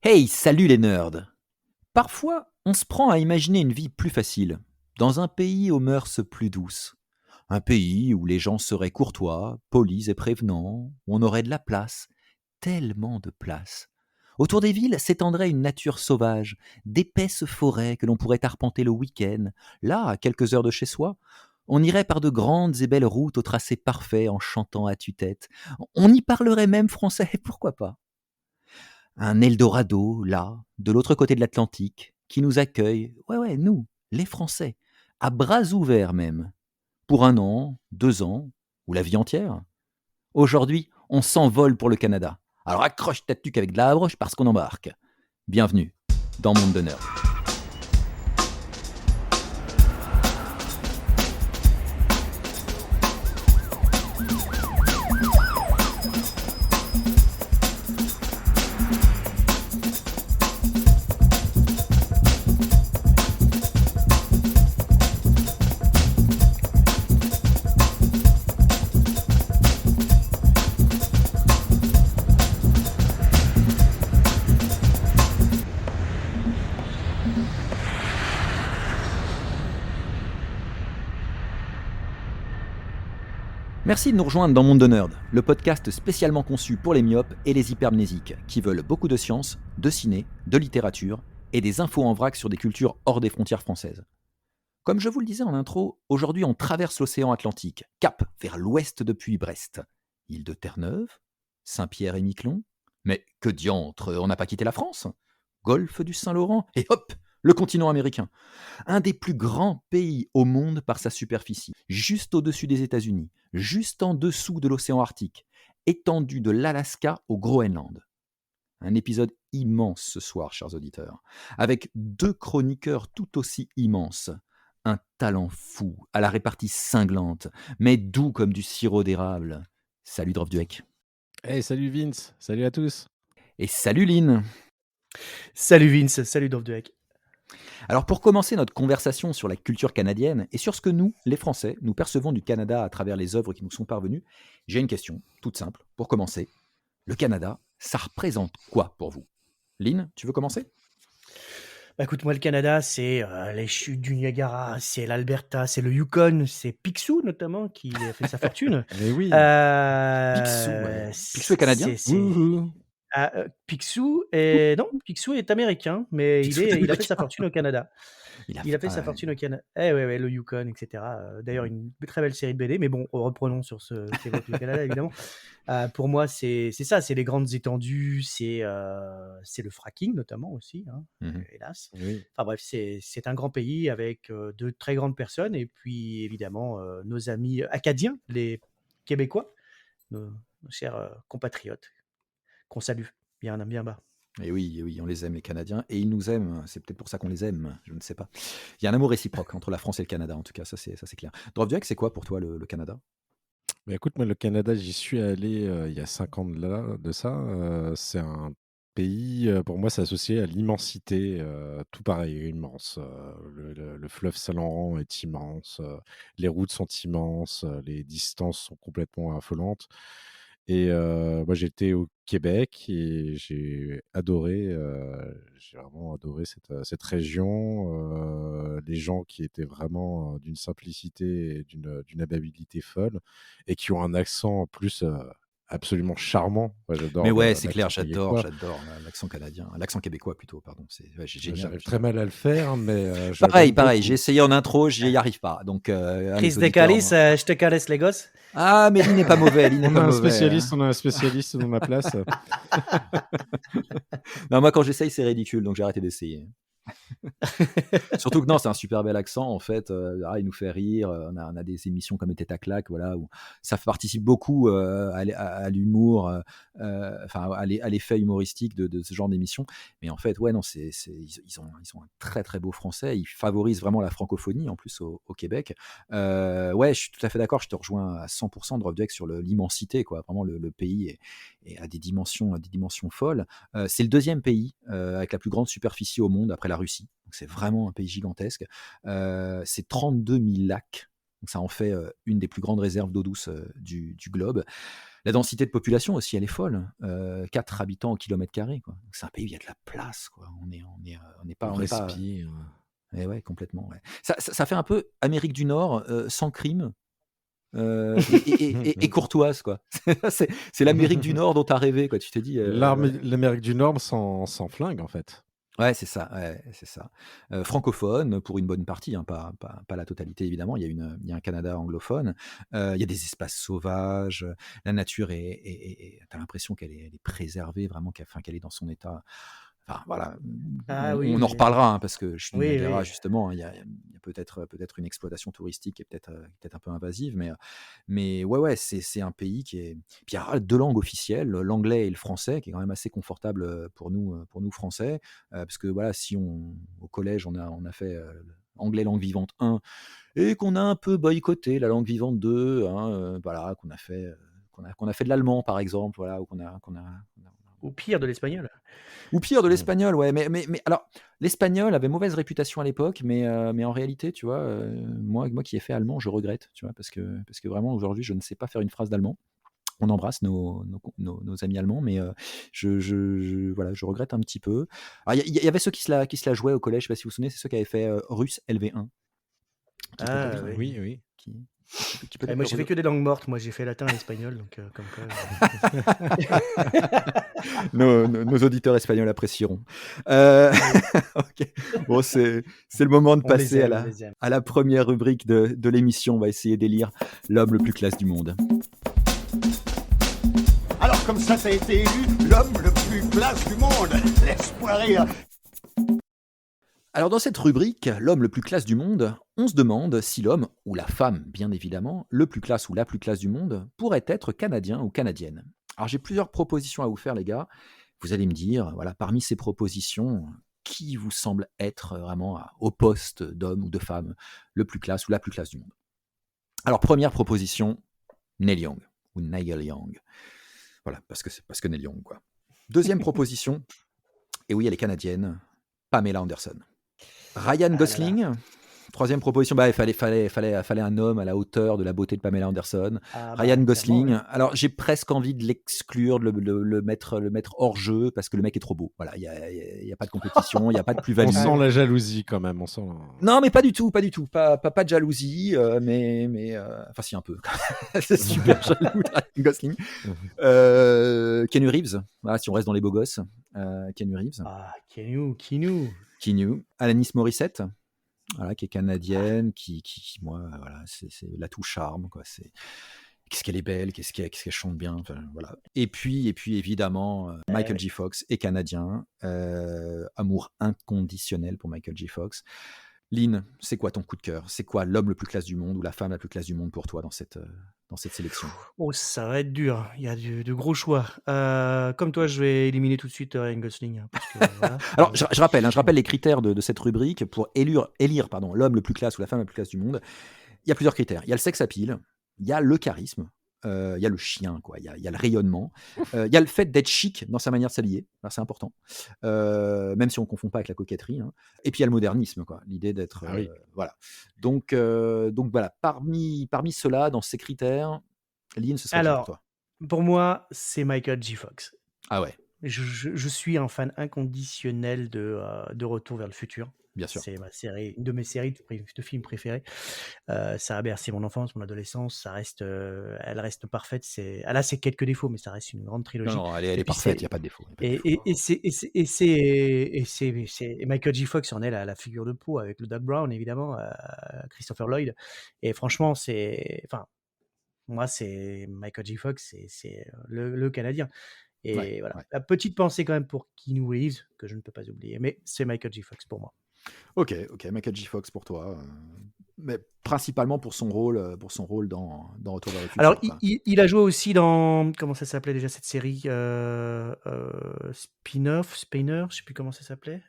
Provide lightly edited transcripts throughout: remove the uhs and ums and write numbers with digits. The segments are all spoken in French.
Hey, salut les nerds! Parfois, on se prend à imaginer une vie plus facile, dans un pays aux mœurs plus douces. Un pays où les gens seraient courtois, polis et prévenants, où on aurait de la place, tellement de place. Autour des villes s'étendrait une nature sauvage, d'épaisses forêts que l'on pourrait arpenter le week-end. Là, à quelques heures de chez soi, on irait par de grandes et belles routes au tracé parfait en chantant à tue-tête. On y parlerait même français, pourquoi pas? Un Eldorado, là, de l'autre côté de l'Atlantique, qui nous accueille, ouais, ouais, nous, les Français, à bras ouverts même, pour 1 an, 2 ans, ou la vie entière. Aujourd'hui, on s'envole pour le Canada. Alors accroche ta tuque avec de la broche parce qu'on embarque. Bienvenue dans Monde de Nerd. Merci de nous rejoindre dans Monde de Nerd, le podcast spécialement conçu pour les myopes et les hypermnésiques, qui veulent beaucoup de science, de ciné, de littérature et des infos en vrac sur des cultures hors des frontières françaises. Comme je vous le disais en intro, aujourd'hui on traverse l'océan Atlantique, cap vers l'ouest depuis Brest. Île de Terre-Neuve, Saint-Pierre et Miquelon. Mais que diantre, on n'a pas quitté la France? Golfe du Saint-Laurent, et hop, le continent américain. Un des plus grands pays au monde par sa superficie, juste au-dessus des États-Unis, juste en dessous de l'océan Arctique, étendu de l'Alaska au Groenland. Un épisode immense ce soir, chers auditeurs, avec 2 chroniqueurs tout aussi immenses. Un talent fou, à la répartie cinglante, mais doux comme du sirop d'érable. Salut Drovduek. Hey, salut Vince, salut à tous. Et salut Lynn. Salut Vince, salut Dovduek. Alors pour commencer notre conversation sur la culture canadienne et sur ce que nous, les Français, nous percevons du Canada à travers les œuvres qui nous sont parvenues, j'ai une question toute simple pour commencer. Le Canada, ça représente quoi pour vous? Lynn, tu veux commencer? Bah écoute, moi le Canada, c'est les chutes du Niagara, c'est l'Alberta, c'est le Yukon, c'est Picsou notamment qui a fait sa fortune. Mais oui, Picsou, ouais. Picsou est canadien? wouhou. Picsou est non, Picsou est américain, mais Picsou est il a fait américain. sa fortune au Canada. Il a Il a fait ah sa ouais. fortune au Canada. Eh ouais, le Yukon, etc. D'ailleurs, une très belle série de BD, mais bon, reprenons sur ce qu'évoque le Canada, évidemment. Pour moi, c'est ça, c'est les grandes étendues, c'est le fracking notamment aussi, hein, Mhm. hélas. Oui. Enfin bref, c'est un grand pays avec de très grandes personnes et puis évidemment nos amis acadiens, les Québécois, nos chers compatriotes, qu'on salue bien bas. Et oui, on les aime les Canadiens, et ils nous aiment, c'est peut-être pour ça qu'on les aime, je ne sais pas. Il y a un amour réciproque entre la France et le Canada, en tout cas, ça c'est clair. Drovduek, c'est quoi pour toi le Canada? Bah, écoute, moi le Canada, j'y suis allé il y a 5 ans de ça. C'est un pays, pour moi, c'est associé à l'immensité, tout pareil, immense. Le fleuve Saint-Laurent est immense, les routes sont immenses, les distances sont complètement affolantes. Et moi, j'étais au Québec et j'ai vraiment adoré cette région, les gens qui étaient vraiment, d'une simplicité et d'une amabilité folle et qui ont un accent en plus, absolument charmant. Moi, Mais j'adore ouais, c'est clair, l'accent québécois. j'adore l'accent canadien, l'accent québécois plutôt, pardon, c'est ouais, génial, J'arrive très génial. mal à le faire, mais je Pareil, l'aime j'ai beaucoup. essayé en intro, j'y arrive pas, donc à mes Chris de auditeurs, Calice, je te caresse les gosses. ah, mais Lynn n'est pas mauvais, Lynn n'est On pas a un mauvais, hein. spécialiste dans ma place. Non, moi quand j'essaye, c'est ridicule, donc j'ai arrêté d'essayer. Surtout que non, c'est un super bel accent en fait. Il nous fait rire. On a des émissions comme Tête à claque, voilà, où ça participe beaucoup à l'humour, enfin à l'effet humoristique de ce genre d'émission. Mais en fait, ouais, non, ils ont un très très beau français. Ils favorisent vraiment la francophonie en plus au Québec. Ouais, je suis tout à fait d'accord. Je te rejoins à 100% de Drovduek sur l'immensité, quoi. Vraiment, le pays est à des dimensions folles. C'est le deuxième pays avec la plus grande superficie au monde après la Russie. Donc c'est vraiment un pays gigantesque. C'est 32 000 lacs. Donc ça en fait une des plus grandes réserves d'eau douce du globe. La densité de population aussi, elle est folle. 4 habitants au kilomètre carré, quoi. Donc c'est un pays où il y a de la place, quoi. On On n'est pas. respire. Eh ouais, complètement. Ouais. Ça fait un peu Amérique du Nord sans crime et courtoise, quoi. C'est l'Amérique du Nord dont tu as rêvé, quoi. Tu t'es dit. L'Amérique du Nord sans flingue, en fait. Ouais, c'est ça, ouais, c'est ça. Francophone pour une bonne partie, hein, pas la totalité évidemment. Il y a un Canada anglophone. Il y a des espaces sauvages. La nature t'as l'impression elle est préservée vraiment, qu'elle est dans son état. Enfin voilà, Ah oui, on en reparlera, hein, parce que je suis du oui, Niagara oui. justement, hein. Il y a peut-être une exploitation touristique qui est peut-être un peu invasive, mais ouais, c'est un pays qui est. Puis il y a 2 langues officielles, l'anglais et le français, qui est quand même assez confortable pour nous Français, parce que voilà, si au collège on a fait anglais langue vivante 1 et qu'on a un peu boycotté la langue vivante 2, hein, voilà, qu'on a fait de l'allemand par exemple, voilà, ou Ou pire, de l'espagnol. ou pire de Mmh. l'espagnol, ouais. Mais alors, l'espagnol avait mauvaise réputation à l'époque, mais en réalité, tu vois, moi qui ai fait allemand, je regrette, tu vois, parce que vraiment aujourd'hui, je ne sais pas faire une phrase d'allemand. On embrasse nos amis allemands, mais voilà, je regrette un petit peu. Alors, il y avait ceux qui se la jouaient au collège, je sais pas si vous vous souvenez, c'est ceux qui avaient fait russe LV1, qui Ah peut-être, oui. Oui, oui. qui peut-être Moi, le j'ai fait que des langues mortes. Moi, j'ai fait latin et espagnol, donc comme quoi. nos auditeurs espagnols apprécieront. Ok. Bon, c'est le moment de On les passer aime, on les aime. à la première rubrique de l'émission. On va essayer d'élire l'homme le plus classe du monde. Alors comme ça a été élu l'homme le plus classe du monde. Laisse-moi rire. Alors dans cette rubrique, l'homme le plus classe du monde, on se demande si l'homme, ou la femme bien évidemment, le plus classe ou la plus classe du monde, pourrait être canadien ou canadienne. Alors j'ai plusieurs propositions à vous faire les gars. Vous allez me dire, voilà, parmi ces propositions, qui vous semble être vraiment au poste d'homme ou de femme le plus classe ou la plus classe du monde. Alors première proposition, Neil Young ou Nigel Young. Voilà, parce que Neil Young quoi. Deuxième proposition, et oui elle est canadienne, Pamela Anderson. Ryan Ah là là. Gosling, troisième proposition, il fallait un homme à la hauteur de la beauté de Pamela Anderson. Ah Ryan bah, Gosling, clairement, ouais. alors j'ai presque envie de l'exclure, de le mettre hors jeu, parce que le mec est trop beau. Voilà, il y a pas de compétition, il n'y a pas de On plus-value. sent la jalousie quand même. Non, mais pas du tout, pas du tout. Pas de jalousie, enfin si un peu. C'est super jaloux de Ryan Gosling. Keanu Reeves, voilà, si on reste dans les beaux gosses. Keanu Reeves. Ah, Keanu. Keanu. Alanis Morissette, voilà, qui est canadienne, qui moi, voilà, c'est l'atout charme, quoi. Qu'est-ce qu'elle est belle, qu'est-ce qu'elle chante bien, enfin, voilà. Et puis évidemment, Michael J. Fox est canadien, amour inconditionnel pour Michael J. Fox. Lynn, c'est quoi ton coup de cœur? C'est quoi l'homme le plus classe du monde ou la femme la plus classe du monde pour toi dans cette sélection? Oh, ça va être dur. Il y a de gros choix. Comme toi, je vais éliminer tout de suite Ryan Gosling, hein, parce que voilà. Alors, je rappelle les critères de cette rubrique pour élire l'homme le plus classe ou la femme la plus classe du monde. Il y a plusieurs critères. Il y a le sex appeal, il y a le charisme, il y a le chien, quoi. Il y a le rayonnement, il y a le fait d'être chic dans sa manière de s'habiller. Alors, c'est important, même si on ne confond pas avec la coquetterie, hein. Et puis il y a le modernisme, quoi. L'idée d'être, Ah oui. voilà. Donc voilà. Parmi ceux-là, dans ces critères, Lynn, ce serait qui pour Alors, toi? pour moi, c'est Michael J. Fox. Ah ouais, Je suis un fan inconditionnel de Retour vers le futur. bien sûr. C'est une de mes séries de films préférées. Ça a bercé mon enfance, mon adolescence. Elle reste parfaite. Elle a ses quelques défauts, mais ça reste une grande trilogie. Non, elle est puis parfaite, il n'y a pas de défaut. et Michael J. Fox en est la figure de proue avec le Doc Brown, évidemment, Christopher Lloyd. Et franchement, moi, c'est Michael J. Fox, c'est le Canadien. Ouais, Et voilà. ouais. La petite pensée quand même pour Keanu Reeves, que je ne peux pas oublier, mais c'est Michael J. Fox pour moi. Ok, Michael J. Fox pour toi, mais principalement pour son rôle dans Retour vers le futur, Alors, quoi. il a joué aussi dans, comment ça s'appelait déjà cette série, Spin-off, Spinner, je sais plus comment ça s'appelait.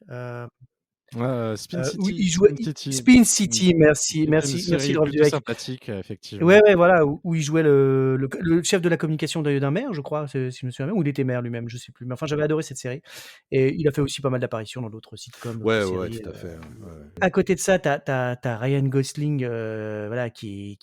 Spin Où City, il jouait Spin City, merci, c'était une merci série Drop plutôt Duek. sympathique, effectivement. Ouais, voilà, où il jouait le chef de la communication d'un maire, je crois, si je me souviens bien, ou il était maire lui-même, je sais plus. Mais enfin, j'avais adoré cette série. Et il a fait aussi pas mal d'apparitions dans d'autres sitcoms, d'autres Ouais, séries. tout à fait. Ouais. À côté de ça, t'as Ryan Gosling, voilà, qui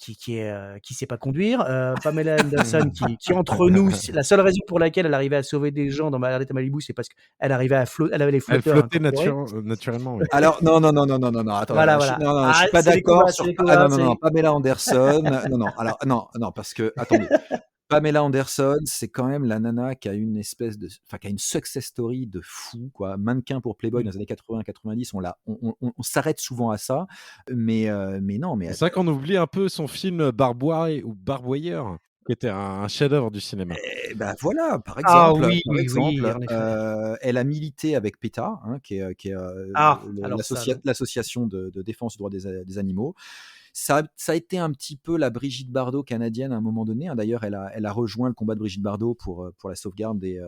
sait pas conduire. Pamela Anderson, qui entre nous, la seule raison pour laquelle elle arrivait à sauver des gens dans Malibu, Malibu, c'est parce qu'elle arrivait elle avait les Elle flotteurs flottait incorporés. naturellement, oui. Alors, non, attends, Voilà, je suis, voilà. non, je suis pas C'est les d'accord combats, sur. c'est les Ah combats, non, Pamela Anderson. Non, alors, non, parce que, attendez. Pamela Anderson, c'est quand même la nana qui a une espèce de, enfin, qui a une success story de fou, quoi. Mannequin pour Playboy dans les années 80-90, on s'arrête souvent à ça, mais non, mais C'est vrai qu'on oublie un peu son film Barboyeur, qui était un chef-d'œuvre du cinéma. bah voilà, par Ah exemple, oui, oui, en effet. elle a milité avec PETA, hein, qui est Ah, alors ça, non. l'association de défense du droit des animaux. Ça a été un petit peu la Brigitte Bardot canadienne à un moment donné, hein. D'ailleurs, elle a rejoint le combat de Brigitte Bardot pour la sauvegarde des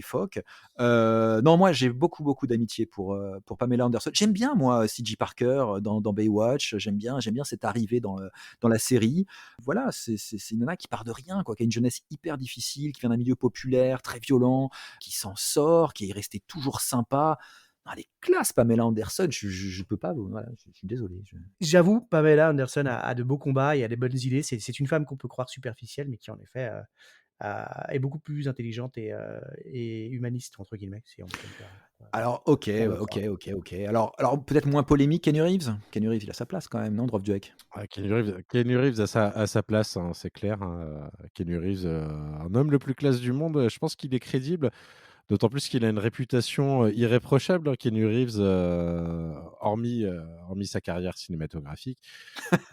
phoques. Non, moi, j'ai beaucoup d'amitié pour Pamela Anderson. J'aime bien, moi, C.J. Parker dans Baywatch. J'aime bien cette arrivée dans la série. Voilà, c'est une nana qui part de rien, quoi, qui a une jeunesse hyper difficile, qui vient d'un milieu populaire, très violent, qui s'en sort, qui est restée toujours sympa. Non, elle est classe, Pamela Anderson. Je peux pas, voilà, je suis désolé. J'avoue, Pamela Anderson a de beaux combats et a des bonnes idées. C'est une femme qu'on peut croire superficielle, mais qui en effet est beaucoup plus intelligente et humaniste, entre guillemets, si on peut me permettre. Alors, ok. Alors peut-être moins polémique, Keanu Reeves. Keanu Reeves, il a sa place quand même, non, Drop Duek? Keanu Reeves a sa place, hein, c'est clair, hein. Keanu Reeves, un homme le plus classe du monde, je pense qu'il est crédible, d'autant plus qu'il a une réputation irréprochable, hein, Keanu Reeves, hormis sa carrière cinématographique.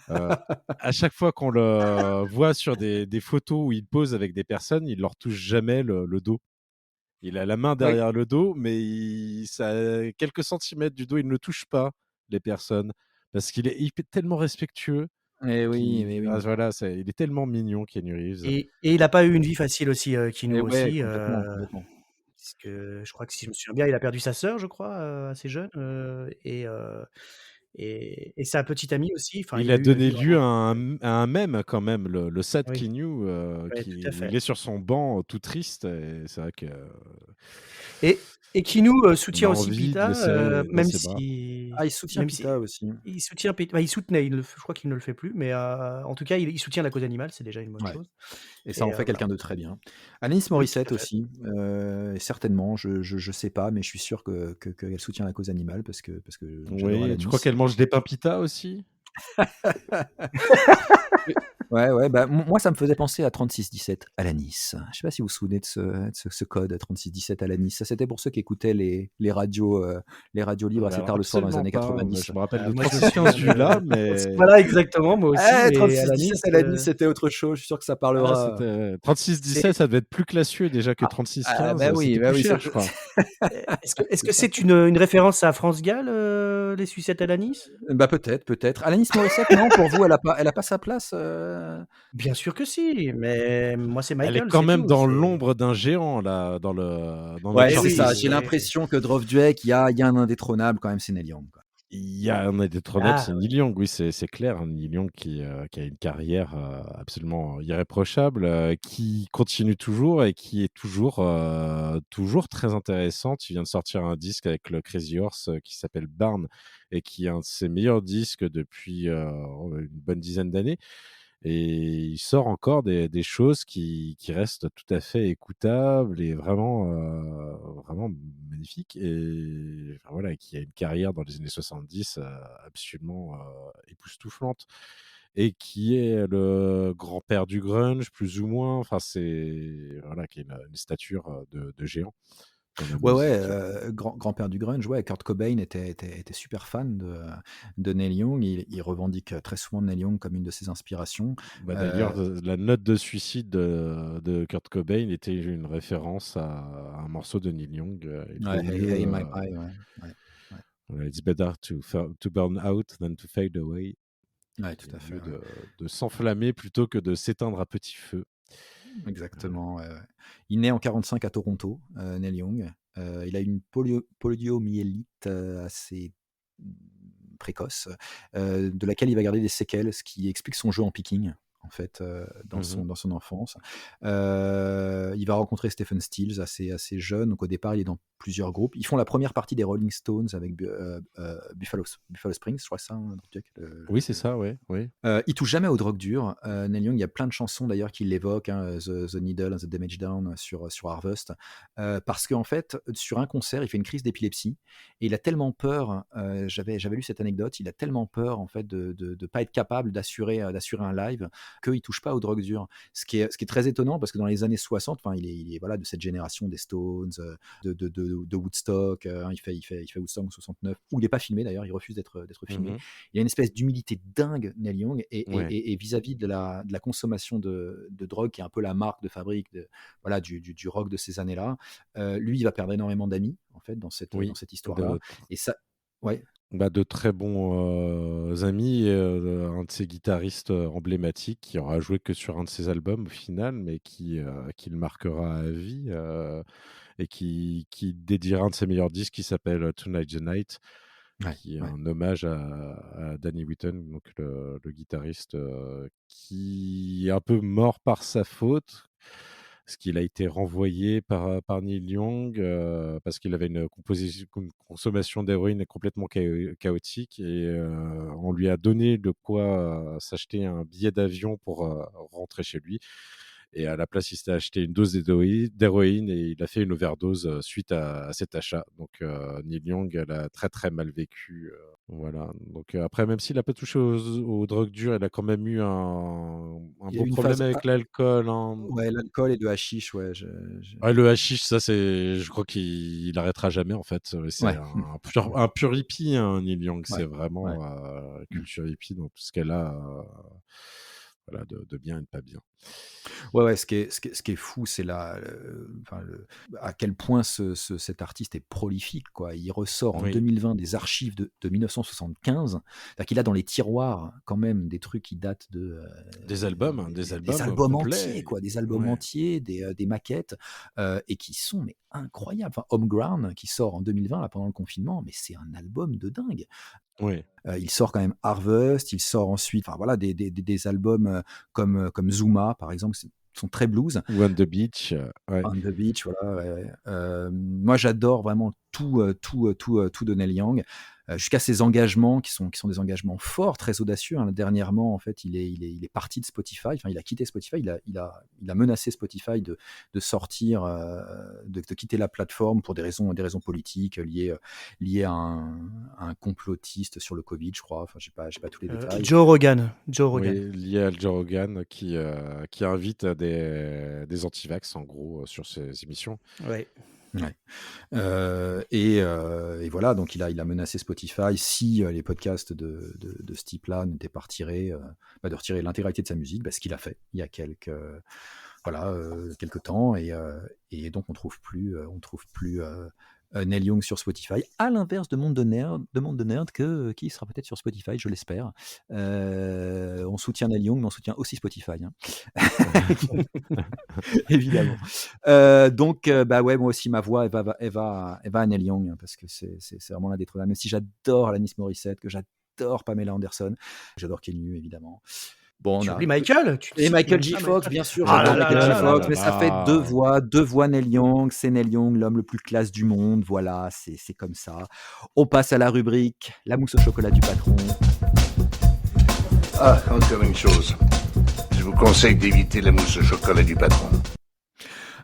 À chaque fois qu'on le voit sur des photos où il pose avec des personnes, il leur touche jamais le dos. Il a la main Oui. derrière le dos, mais quelques centimètres du dos, il ne touche pas les personnes parce qu'il est tellement respectueux. Eh oui, mais oui. Voilà, il est tellement mignon, Keanu Reeves. Et il n'a pas eu une vie facile aussi, Keanu Et ouais, aussi. complètement. Puisque je crois que si je me souviens bien, il a perdu sa sœur, je crois, assez jeune, et sa petite amie aussi. Enfin, Il il a a eu une donné vie lieu vraiment. à un mème quand même, le Sad Oui, Keanu, ouais, tout à où fait. il est sur son banc tout triste. Et c'est vrai que Et Keanu on a soutient aussi envie de le PETA, serrer dans même ses bras. si Ah, il soutient même si PETA aussi. il soutient PETA, bah, il soutenait, je crois qu'il ne le fait plus, mais en tout cas, il soutient la cause animale, c'est déjà une bonne Ouais. chose. Et ça Et en fait voilà. quelqu'un de très bien. Alanis Oui, tout Morissette à fait. aussi, certainement, je sais pas, mais je suis sûr qu'elle soutient la cause animale parce que j'adore Oui, tu crois Alanis. qu'elle mange des pains pita aussi? Ouais, bah, moi ça me faisait penser à 3617 Alanis. Je sais pas si vous vous souvenez de ce code 3617 Alanis. Ça, c'était pour ceux qui écoutaient les radios libres assez Alors tard le soir dans les absolument années pas. Moi, 90. je me rappelle de Moi, je me 36-15 souviens Julas, de mais voilà, exactement, moi aussi, Eh, mais 3617 Alanis, Alanis, c'était autre chose, je suis sûr que ça parlera. c'était c'est 36-17, ça devait être plus classieux déjà que Bah 36-15, oui, c'était bah plus oui, cher, je crois. est-ce que c'est une référence à France Gall, les sucettes Alanis? bah peut-être. Alanis Morissette, non, pour vous, elle a pas sa place Bien sûr que si, mais moi, c'est Elle est Michael, quand c'est même tout, dans c'est l'ombre d'un géant là, dans notre Ouais, eh c'est oui, ça. J'ai shortlist. eh oui. l'impression que Drop Duek, il y a un indétrônable quand même, c'est Neil Young, quoi. Il y a un indétrônable, Ah c'est ouais. Neil Young, oui, c'est clair, hein, Neil Young qui a une carrière, absolument irréprochable, qui continue toujours et qui est toujours très intéressante. Il vient de sortir un disque avec le Crazy Horse, qui s'appelle Barn et qui est un de ses meilleurs disques depuis, une bonne dizaine d'années. Et il sort encore des choses qui restent tout à fait écoutables et vraiment magnifiques et enfin voilà, qui a une carrière dans les années 70, absolument, époustouflante et qui est le grand-père du grunge plus ou moins. Enfin c'est voilà, qui a une stature, de géant dans la Ouais, musique. grand-père du grunge, ouais, Kurt Cobain était super fan de Neil Young. Il revendique très souvent Neil Young comme une de ses inspirations. Bah, Euh, d'ailleurs, la note de suicide de Kurt Cobain était une référence à un morceau de Neil Young. Il ouais, vaut mieux, Hey My Pie, ouais, ouais, ouais, voilà, It's better to burn out than to fade away. ouais, Il tout à vaut fait, mieux ouais. de s'enflammer plutôt que de s'éteindre à petit feu. Exactement, ouais, ouais. Il naît en 45 à Toronto, Neil Young. Il a une poliomyélite assez précoce, de laquelle il va garder des séquelles, ce qui explique son jeu en picking. En fait, dans Mmh. son enfance. Il va rencontrer Stephen Stills assez jeune, donc au départ, il est dans plusieurs groupes. Ils font la première partie des Rolling Stones avec Buffalo Springs, je crois que c'est ça, hein, Jack, Oui, c'est ça, ouais, oui. il touche jamais aux drogues dures. Neil Young, il y a plein de chansons d'ailleurs qui l'évoquent, hein, The Needle and the Damage Down sur Harvest, parce qu'en fait, sur un concert, il fait une crise d'épilepsie et il a tellement peur. J'avais lu cette anecdote. Il a tellement peur en fait de pas être capable d'assurer un live qu'il touche pas aux drogues dures. Ce qui est très étonnant parce que dans les années 60, enfin, il est voilà de cette génération des Stones, de Woodstock. Il fait Woodstock en 69 où il n'est pas filmé d'ailleurs. Il refuse d'être filmé. Mmh. Il y a une espèce d'humilité dingue, Neil Young, Ouais. et vis-à-vis de la consommation de drogue, qui est un peu la marque de fabrique voilà, du rock de ces années-là. Lui, il va perdre énormément d'amis, en fait, dans Oui, cette histoire-là. de Et ça, ouais, de très bons, amis et un de ses guitaristes, emblématiques qui aura joué que sur un de ses albums au final, mais qui le marquera à vie, et qui dédiera un de ses meilleurs disques qui s'appelle, Tonight's the Night, ouais, qui est ouais. un hommage à Danny Whitten, donc le guitariste, qui est un peu mort par sa faute. Parce qu'il a été renvoyé par Neil Young, parce qu'il avait une consommation d'héroïne complètement chaotique et on lui a donné de quoi, s'acheter un billet d'avion pour, rentrer chez lui et à la place, il s'est acheté une dose d'héroïne et il a fait une overdose, suite à cet achat. Donc Neil Young l'a très, très mal vécu, voilà. Donc après, même s'il a pas touché aux drogues dures, il a quand même eu un Il y a beau eu une problème phase, avec l'alcool, hein. ouais, l'alcool et le hashish, ouais, Ouais, le hashish, ça, je crois qu'il arrêtera jamais, en fait. C'est ouais, un pur hippie, hein, Neil Young. ouais, C'est ouais. vraiment culture hippie, donc tout ce qu'elle a, voilà, de bien et de pas bien. Ouais, ouais, ce qui est fou, c'est enfin, à quel point cet artiste est prolifique, quoi. Il ressort en Oui, 2020 des archives de 1975. C'est-à-dire qu'il a dans les tiroirs quand même des trucs qui datent des des albums albums entiers, complets. quoi, des albums Ouais, entiers, des maquettes, et qui sont mais incroyables. Enfin, Homeground qui sort en 2020 là, pendant le confinement, mais c'est un album de dingue. ouais. Il sort quand même Harvest, il sort ensuite, enfin voilà, des albums comme Zuma, par exemple, sont très blues. Ou On the Beach, ouais. On the Beach, voilà, ouais, ouais. Moi, j'adore vraiment tout de Neil Young, jusqu'à ses engagements qui sont des engagements forts, très audacieux, hein. Dernièrement, en fait, il est parti de Spotify, enfin, il a quitté Spotify, il a menacé Spotify de sortir, de quitter la plateforme pour des raisons politiques liées à un complotiste sur le Covid, je crois. Enfin, j'ai pas tous les détails. Joe Rogan. Joe Oui, Rogan. lié à Joe Rogan qui invite à des antivax, en gros, sur ses émissions. Ouais. Ouais. Et voilà, donc il a menacé Spotify si les podcasts de ce type-là n'étaient pas retirés, de retirer l'intégralité de sa musique, ce qu'il a fait il y a quelques temps, et donc on trouve plus Neil Young sur Spotify, à l'inverse de Monde de Nerd qui sera peut-être sur Spotify, je l'espère. On soutient Neil Young, mais on soutient aussi Spotify, hein. Évidemment. Donc, bah ouais, moi aussi, ma voix, elle va à Neil Young, hein, parce que c'est vraiment l'indétrônable. Même si j'adore Alanis Morissette, que j'adore Pamela Anderson, j'adore Kenny, évidemment. Bon, on Tu a. oublies Michael? Tu Et cites Michael même J. pas Fox, Michael? bien sûr, Ah j'adore là là Michael là J. là là Fox, là. mais ça fait deux voix Neil Young. C'est Neil Young, l'homme le plus classe du monde. Voilà, c'est comme ça. On passe à la rubrique La mousse au chocolat du patron. Ah, encore une chose. Je vous conseille d'éviter la mousse au chocolat du patron.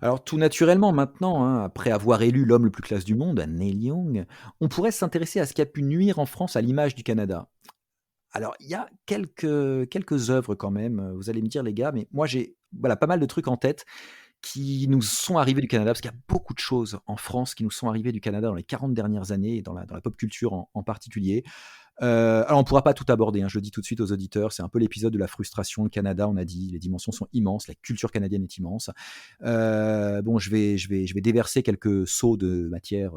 Alors tout naturellement maintenant, hein, après avoir élu l'homme le plus classe du monde, Neil Young, on pourrait s'intéresser à ce qui a pu nuire en France à l'image du Canada. Alors il y a quelques œuvres quand même, vous allez me dire les gars, mais moi j'ai voilà, pas mal de trucs en tête qui nous sont arrivés du Canada, parce qu'il y a beaucoup de choses en France qui nous sont arrivées du Canada dans les 40 dernières années, et dans la pop culture en particulier. Alors on pourra pas tout aborder, hein, je le dis tout de suite aux auditeurs, c'est un peu l'épisode de la frustration. Le Canada, on a dit, les dimensions sont immenses, la culture canadienne est immense. Bon, je vais déverser quelques seaux de matière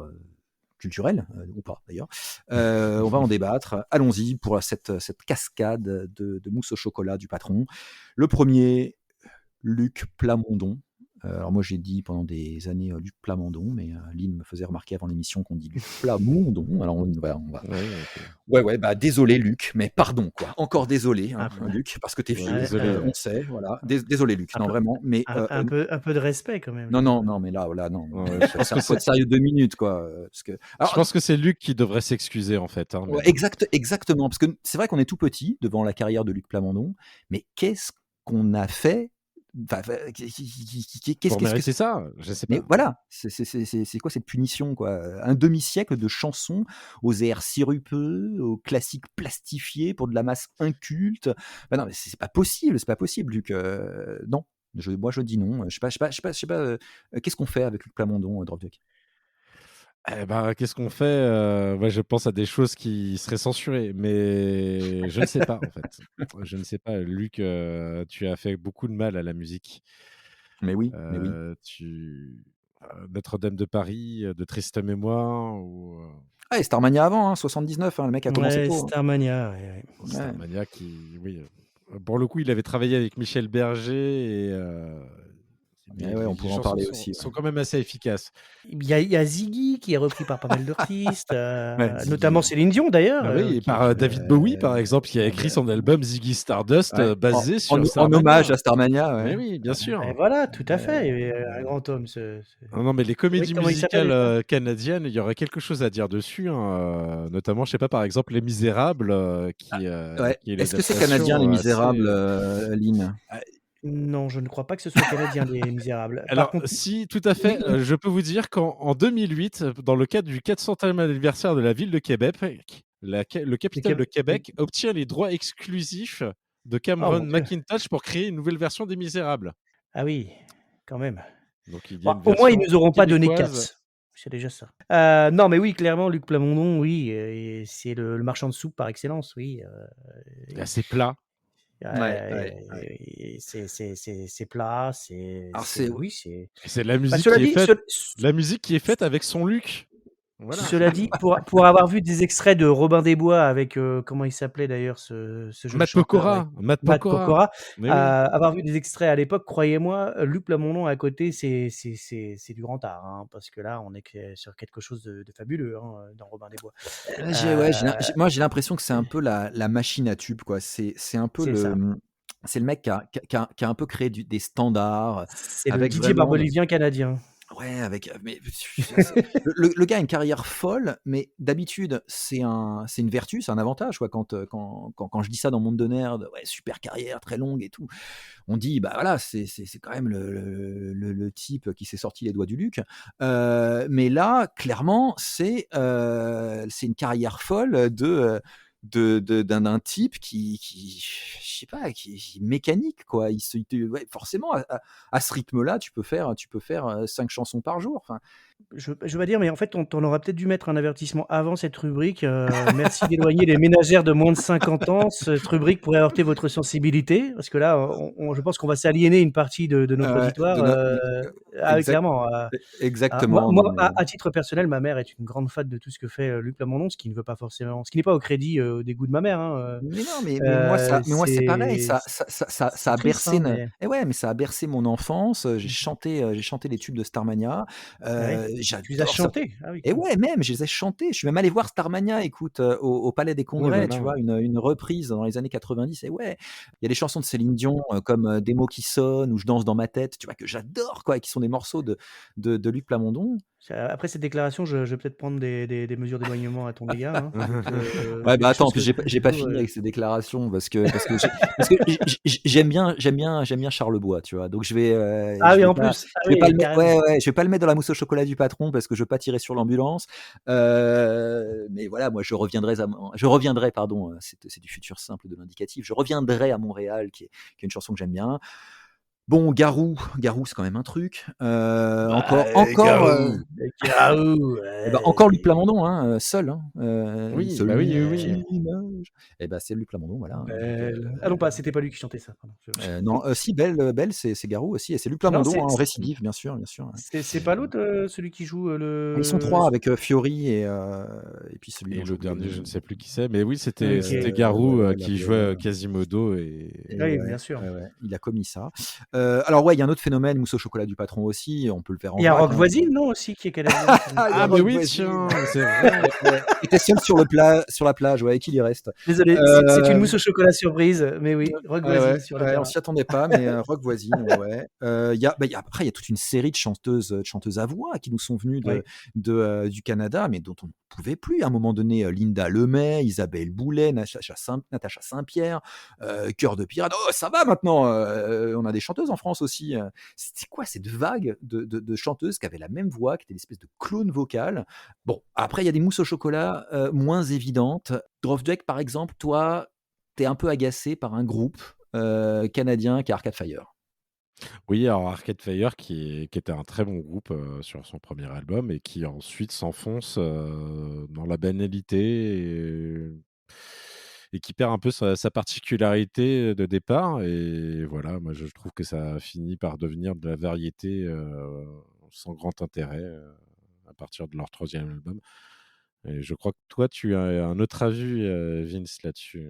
culturelle, ou pas d'ailleurs. On va en débattre. Allons-y pour cette cascade de mousse au chocolat du patron. Le premier, Luc Plamondon. Alors moi j'ai dit pendant des années Luc Plamondon, mais Lynn me faisait remarquer avant l'émission qu'on dit Luc Plamondon. Alors on va. Ouais, bah désolé Luc, mais pardon quoi. Encore désolé Luc, parce que t'es vieux, désolé, on sait, voilà. Désolé Luc, non vraiment, mais Un peu de respect quand même. non, mais là non. Ouais, je pense C'est que un peu de sérieux 2 minutes quoi. Parce que je pense que c'est Luc qui devrait s'excuser en fait. ouais, exactement, parce que c'est vrai qu'on est tout petit devant la carrière de Luc Plamondon, mais qu'est-ce qu'on a fait Pour mériter ça, je sais mais pas. voilà, c'est quoi cette punition quoi? Un demi-siècle de chansons aux airs sirupeux, aux classiques plastifiés pour de la masse inculte. Bah non, mais c'est pas possible, Luc. Non, moi je dis non. Je sais pas. Qu'est-ce qu'on fait avec Luc Plamondon, Dropduck? Eh ben, qu'est-ce qu'on fait? Ouais, je pense à des choses qui seraient censurées, mais je ne sais pas en fait. Je ne sais pas. Luc, tu as fait beaucoup de mal à la musique. Mais oui. Notre-Dame de Paris, de triste mémoire ou Ah, et Starmania avant, 79, le mec a commencé Ouais, tôt. Starmania, ouais. Starmania oui, pour le coup, il avait travaillé avec Michel Berger et Ouais, on pourrait en parler aussi. sont quand même assez efficaces. Il y a Ziggy qui est repris par pas mal d'artistes, Ziggy, notamment Céline Dion d'ailleurs. Ah oui, et par David Bowie, par exemple, qui a écrit son album Ziggy Stardust, basé sur en Starmania. hommage à Starmania. Ouais. Mais oui, bien sûr. Et voilà, tout à fait. Un grand homme. Non, mais les comédies comment il s'appelle, musicales canadiennes, il y aurait quelque chose à dire dessus, notamment, je sais pas, par exemple, Les Misérables, qui est Est-ce que c'est l'adaptation canadien, Les assez, Misérables, Lynn? Non, je ne crois pas que ce soit canadien, Les Misérables. Par Alors, contre, si, tout à fait. oui. Je peux vous dire qu'en 2008, dans le cadre du 400e anniversaire de la ville de Québec, le capitale de Québec obtient les droits exclusifs de Cameron mon Dieu. McIntosh pour créer une nouvelle version des Misérables. Ah oui, quand même. Donc, il y a une Au moins, ils version nous auront pas donné québécoise. 4. C'est déjà ça. Non, mais oui, clairement, Luc Plamondon, oui, et c'est le marchand de soupe par excellence, oui. C'est plat. C'est plat, oui, c'est. C'est la musique Cela qui est dit, faite. La musique qui est faite avec son Luc. Voilà. Cela dit, pour avoir vu des extraits de Robin des Bois avec comment il s'appelait d'ailleurs ce jeune Matt chanteur, Pokora. Matt Pokora, Mais oui. avoir vu des extraits à l'époque, croyez-moi, Luc Plamondon à côté, c'est du grand art, parce que là, on est sur quelque chose de fabuleux dans Robin des Bois. Moi j'ai l'impression que c'est un peu la machine à tube, quoi. C'est un peu c'est le mec qui a un peu créé des standards. C'est le Didier Barbelivien canadien. Ouais, mais le gars a une carrière folle, mais d'habitude c'est une vertu, c'est un avantage quoi. Quand je dis ça dans Monde de Nerd, ouais, super carrière, très longue et tout, on dit bah voilà, c'est quand même le type qui s'est sorti les doigts du Luc. Mais là, clairement, c'est une carrière folle d'un type qui je sais pas, qui est mécanique quoi. Ouais, forcément à ce rythme-là, tu peux faire 5 chansons par jour. Enfin, je vais dire, mais en fait, on aurait peut-être dû mettre un avertissement avant cette rubrique. Merci d'éloigner les ménagères de moins de 50 ans. Cette rubrique pourrait heurter votre sensibilité, parce que là, je pense qu'on va s'aliéner une partie de notre auditoire. Clairement. Exactement. Moi, à titre personnel, ma mère est une grande fan de tout ce que fait Luc Plamondon, ce qui n'est pas au crédit des goûts de ma mère. Mais non, mais moi c'est pareil. Ça a bercé. Mais ça a bercé mon enfance. J'ai chanté les tubes de Starmania. Tu les as chantés. Ah oui, et ouais, même je les ai chantés. Je suis même allé voir Starmania, écoute, au Palais des Congrès, tu vois, une reprise dans les années 90. Et ouais, il y a des chansons de Céline Dion comme Des mots qui sonnent ou Je danse dans ma tête, tu vois, que j'adore, quoi, et qui sont des morceaux de Luc Plamondon. Après cette déclaration, je vais peut-être prendre des mesures d'éloignement à ton égard. Ouais, bah attends, parce que j'ai pas fini avec ces déclarations parce que j'aime bien Charlebois, tu vois. Donc je vais. Je vais pas le mettre dans la mousse au chocolat du patron parce que je veux pas tirer sur l'ambulance. Mais voilà, moi je reviendrai, pardon, c'est du futur simple de l'indicatif. Je reviendrai à Montréal, qui est une chanson que j'aime bien. Bon, Garou, c'est quand même un truc. Encore Luc Plamondon, seul. Oui. Et c'est Luc Plamondon, voilà. Ah non, c'était pas lui qui chantait ça. Non, si Belle, c'est Garou aussi, et c'est Luc Plamondon en récidive, bien sûr. C'est pas l'autre, celui qui joue le. Ils sont 3 avec Fiori et puis celui. Et le dernier, je ne sais plus qui c'est, mais oui, c'était Garou qui jouait Quasimodo oui, bien sûr. Il a commis ça. Alors ouais, il y a un autre phénomène, mousse au chocolat du patron aussi, on peut le faire en Il y a vrac, Rock hein. Voisine, non, aussi, qui est canadien? Ah, il y a Ah, mais Rock oui, Voisine. tiens, c'est vrai. Ouais. Il était seul sur la plage, ouais, qu'il y reste. Désolé, c'est une Euh, mousse au chocolat surprise, mais oui, Rock Ouais, Voisine ouais, sur le ouais, on terrain. s'y attendait pas, mais rock voisine, ouais, ouais. Après, il y a toute une série de chanteuses à voix qui nous sont venues Ouais. du Canada, mais dont on ne pouvait plus. À un moment donné, Linda Lemay, Isabelle Boulay, Natacha Saint-Pierre, Cœur de Pirate. Oh, ça va maintenant, on a des chanteuses en France aussi. C'était quoi cette vague de chanteuses qui avaient la même voix, qui étaient une espèce de clone vocal. Bon, après, il y a des mousses au chocolat moins évidentes. Drovdek, par exemple, toi, t'es un peu agacé par un groupe canadien qui est Arcade Fire. Oui, alors Arcade Fire qui était un très bon groupe, sur son premier album et qui ensuite s'enfonce, dans la banalité et qui perd un peu sa particularité de départ et voilà, moi je trouve que ça a fini par devenir de la variété, sans grand intérêt, à partir de leur troisième album et je crois que toi tu as un autre avis, Vince, là-dessus.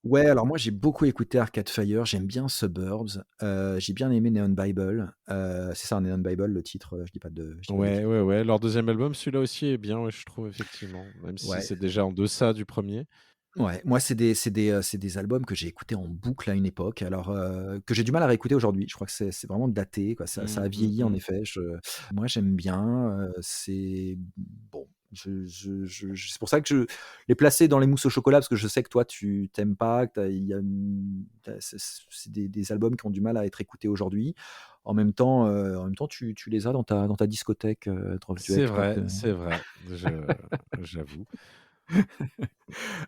Ouais, alors moi j'ai beaucoup écouté Arcade Fire, j'aime bien Suburbs, j'ai bien aimé Neon Bible, c'est ça Neon Bible le titre, je dis pas de Ouais, bêtises. ouais, ouais, leur deuxième album, celui-là aussi est bien, ouais, je trouve effectivement, même si Ouais, c'est déjà en deçà du premier. ouais, moi c'est des albums que j'ai écoutés en boucle à une époque, alors que j'ai du mal à réécouter aujourd'hui. Je crois que c'est vraiment daté, quoi, ça a Mmh, mmh vieilli en mh. effet. Moi j'aime bien, c'est bon, c'est pour ça que je les placer dans les mousses au chocolat parce que je sais que toi tu t'aimes pas, que il y a c'est des albums qui ont du mal à être écoutés aujourd'hui. En même temps tu les as dans ta discothèque, Drovduek, donc C'est vrai, j'avoue.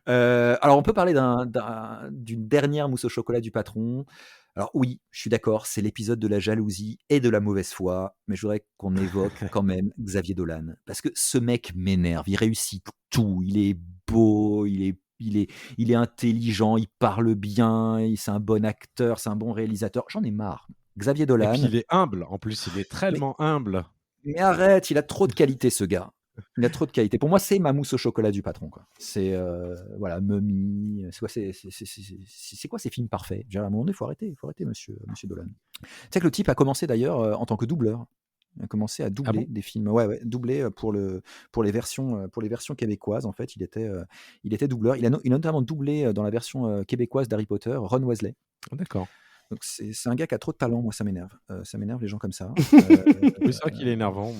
Alors on peut parler d'une dernière mousse au chocolat du patron. Alors oui, je suis d'accord, c'est l'épisode de la jalousie et de la mauvaise foi, mais je voudrais qu'on évoque quand même Xavier Dolan. Parce que ce mec m'énerve, il réussit tout, il est beau, il est intelligent, il parle bien, c'est un bon acteur, c'est un bon réalisateur. J'en ai marre. Xavier Et puis Dolan, il est humble, en plus, il est mais tellement humble. mais arrête, il a trop de qualité ce gars. Il a trop de qualité. Pour moi, c'est ma mousse au chocolat du patron, quoi. C'est voilà, Mummy. C'est quoi ces films parfaits? À un moment donné, faut arrêter, monsieur Dolan. Tu sais que le type a commencé d'ailleurs en tant que doubleur. Il a commencé à Ah doubler bon? des films. Ouais, ouais, doubler pour les versions québécoises. En fait, il était doubleur. Il a notamment doublé dans la version québécoise d'Harry Potter, Ron Weasley. Ah d'accord. Donc c'est un gars qui a trop de talent. Moi, ça m'énerve les gens comme ça. Oui, c'est vrai qu'il est énervant,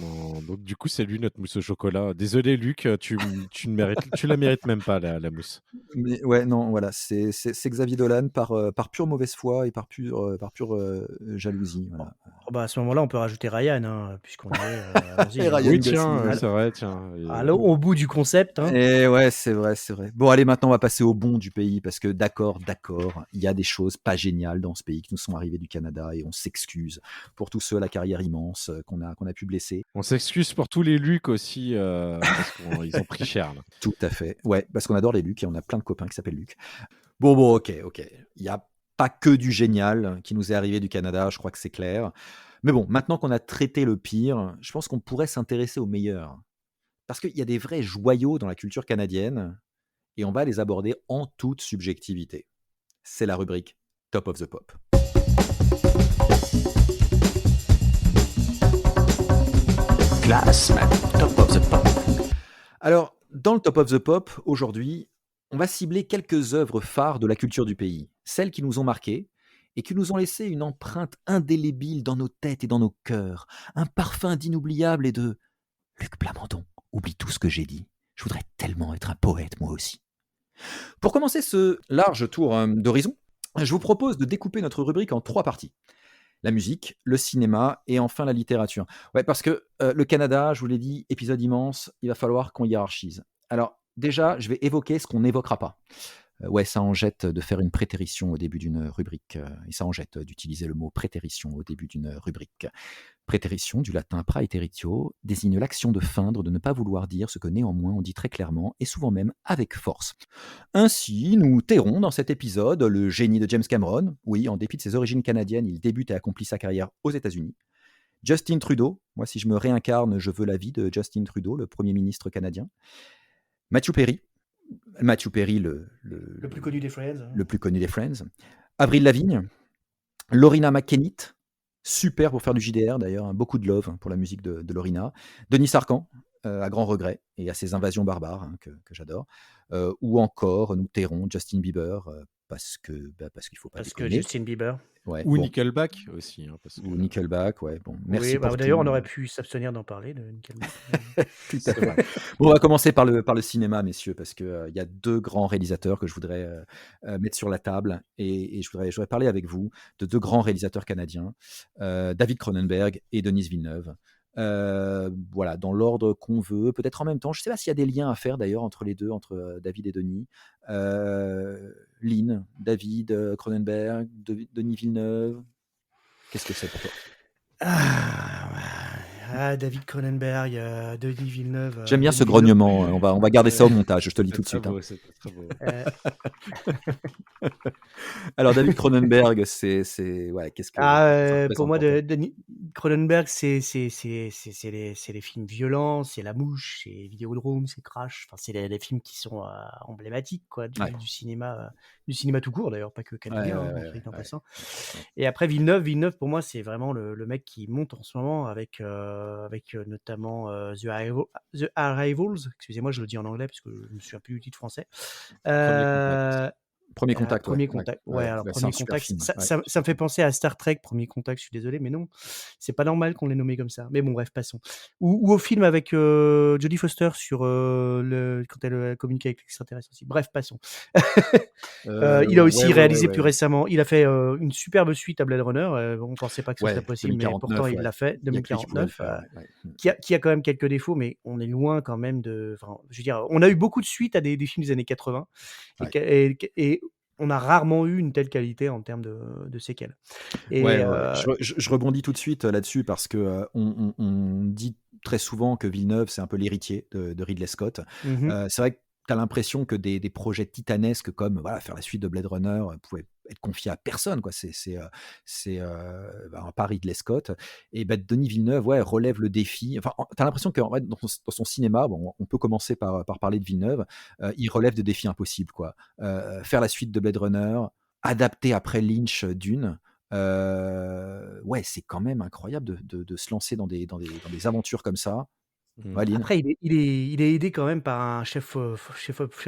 donc du coup, c'est lui notre mousse au chocolat. Désolé Luc, tu la mérites même pas la mousse. Mais ouais, non, voilà, c'est Xavier Dolan par pure mauvaise foi et par pure jalousie. Oh, Voilà. oh bah, à ce moment-là, on peut rajouter Ryan, hein, puisqu'on y est, allons-y, Et hein. Ryan Oui Gosling, tiens, ouais. All c'est vrai, tiens allons au bout du concept, hein. Et ouais, c'est vrai, c'est vrai. Bon, allez, maintenant, on va passer au bon du pays parce que d'accord, il y a des choses pas géniales dans ce pays qui nous sont arrivées du Canada et on s'excuse pour tous ceux à la carrière immense qu'on a pu blesser. on s'excuse pour tous les Luc aussi, parce qu'ils ont pris cher là. Tout à fait. Ouais, parce qu'on adore les Luc et on a plein de copains qui s'appellent Luc. Bon, ok, ok. Il y a pas que du génial qui nous est arrivé du Canada, je crois que c'est clair. Mais bon, maintenant qu'on a traité le pire, je pense qu'on pourrait s'intéresser au meilleur. Parce qu'il y a des vrais joyaux dans la culture canadienne et on va les aborder en toute subjectivité. C'est la rubrique Top of the Pop. Classement. Top of the pop. Alors, dans le Top of the Pop, aujourd'hui, on va cibler quelques œuvres phares de la culture du pays, celles qui nous ont marqués et qui nous ont laissé une empreinte indélébile dans nos têtes et dans nos cœurs, un parfum d'inoubliable et de Luc Plamondon, oublie tout ce que j'ai dit. Je voudrais tellement être un poète, moi aussi. Pour commencer ce large tour d'horizon, je vous propose de découper notre rubrique en 3 parties. La musique, le cinéma et enfin la littérature. Ouais, parce que le Canada, je vous l'ai dit, épisode immense, il va falloir qu'on hiérarchise. Alors, déjà, je vais évoquer ce qu'on n'évoquera pas. Ouais, ça en jette de faire une prétérition au début d'une rubrique, et ça en jette d'utiliser le mot prétérition au début d'une rubrique. Prétérition, du latin praeteritio, désigne l'action de feindre, de ne pas vouloir dire ce que néanmoins on dit très clairement et souvent même avec force. Ainsi, nous tairons dans cet épisode le génie de James Cameron. Oui, en dépit de ses origines canadiennes, il débute et accomplit sa carrière aux États-Unis. Justin Trudeau, moi si je me réincarne, je veux la vie de Justin Trudeau, le Premier ministre canadien. Matthew Perry, Le plus connu des Friends, hein. le plus connu des Friends. Avril Lavigne, Lorena McKennitt, super pour faire du JDR d'ailleurs, hein, beaucoup de love, hein, pour la musique de Lorina. Denis Arcand, à grand regret et à ses invasions barbares, hein, que j'adore. Ou encore nous tairons Justin Bieber, parce qu'il faut pas Parce que déconner. Justin Bieber. Ouais, Ou bon, Nickelback aussi, hein, parce que ou Nickelback, ouais, bon, Oui, merci pour d'ailleurs, on tout. aurait pu s'abstenir d'en parler de Nickelback. Tout à c'est fait. vrai. Bon, on va commencer par le cinéma, messieurs, parce que, il y a 2 grands réalisateurs que je voudrais, mettre sur la table et je voudrais parler avec vous de 2 grands réalisateurs canadiens, David Cronenberg et Denis Villeneuve. Voilà, dans l'ordre qu'on veut, peut-être en même temps. Je ne sais pas s'il y a des liens à faire d'ailleurs entre les 2, entre, David et Denis. Lynn, David, Cronenberg, Denis Villeneuve, qu'est-ce que c'est pour toi? David Cronenberg, Denis Villeneuve. J'aime bien ce Denis Villeneuve. grognement, on va garder ça au montage, je te le dis C'est tout de très suite, hein. beau, c'était très beau. Euh, Alors David Cronenberg, ouais, qu'est-ce que ça pour représente moi, pour toi? Denis Cronenberg, c'est les films violents, c'est La Mouche, c'est Vidéodrome, c'est Crash. Enfin, c'est les films qui sont emblématiques, quoi, Ouais, du cinéma tout court d'ailleurs, pas que ouais, canadien, ouais, hein, ouais, soit dit en ouais, passant. ouais. Et après Villeneuve, pour moi, c'est vraiment le mec qui monte en ce moment avec notamment The Arrivals. Excusez-moi, je le dis en anglais parce que je me souviens plus du titre français. Premier contact. Euh, Premier Contact, ouais, Premier ouais, Contact. ouais, Ouais, alors bah, c'est un Premier super Contact, film, ouais. ça me fait penser à Star Trek, Premier Contact, je suis désolé, mais non, c'est pas normal qu'on l'ait nommé comme ça. Mais bon, bref, passons. Ou au film avec Jodie Foster sur quand elle communique avec l'extraterrestre aussi. Bref, passons. Il a Ouais, aussi ouais, ouais, réalisé ouais, plus ouais. récemment, il a fait une superbe suite à Blade Runner. On pensait pas que ce serait Ouais, possible, mais pourtant 2049, il ouais. l'a fait, Il y a que lui qui pouvait le 2049. faire, ouais, ouais. Qui a quand même quelques défauts, mais on est loin quand même de. Enfin, je veux dire, on a eu beaucoup de suites à des films des années 80 Ouais. et on a rarement eu une telle qualité en termes de séquelles. Ouais, Et ouais, ouais. Je rebondis tout de suite, là-dessus parce que, on dit très souvent que Villeneuve, c'est un peu l'héritier de Ridley Scott. mmh C'est vrai que tu as l'impression que des projets titanesques comme, voilà, faire la suite de Blade Runner, pouvaient être confiés à personne, quoi. Pas Ridley Scott et bah, Denis Villeneuve, ouais, relève le défi. Enfin, tu as l'impression qu'en fait, dans son cinéma, bon, on peut commencer par parler de Villeneuve, il relève de défis impossibles, quoi. Faire la suite de Blade Runner, adapter après Lynch, Dune. Ouais, c'est quand même incroyable de se lancer dans des aventures comme ça. Mmh. Ouais, Lynn? Après, il est aidé quand même par un chef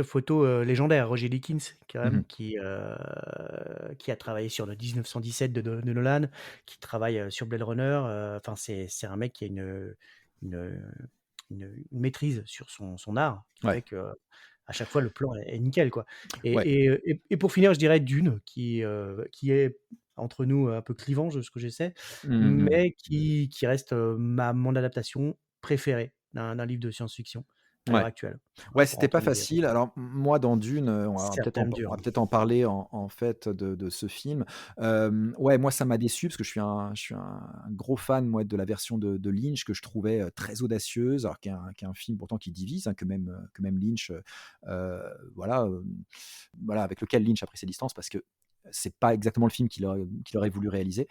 photo, légendaire, Roger Deakins, quand Mmh même, mh. qui a travaillé sur le 1917 de Nolan, qui travaille, sur Blade Runner. Enfin, c'est un mec qui a une une maîtrise sur son art, qui Ouais, fait qu'à chaque fois le plan est nickel, quoi. ouais. Et pour finir, je dirais Dune, qui est entre nous un peu clivant, de ce que je sais, Mmh mh. mais qui reste, mon adaptation préféré d'un livre de science-fiction à l'heure Ouais. actuelle. Voilà, Ouais, pour c'était pas Anthony facile. Alors, moi, dans Dune, c'est un thème on dur. va peut-être en parler en fait de ce film. Ouais, moi, ça m'a déçu parce que je suis un gros fan, moi, de la version de Lynch que je trouvais, très audacieuse, alors qu'il y a un film pourtant qui divise, hein, que même Lynch, voilà, voilà, avec lequel Lynch a pris ses distances parce que c'est pas exactement le film qu'il aurait voulu réaliser.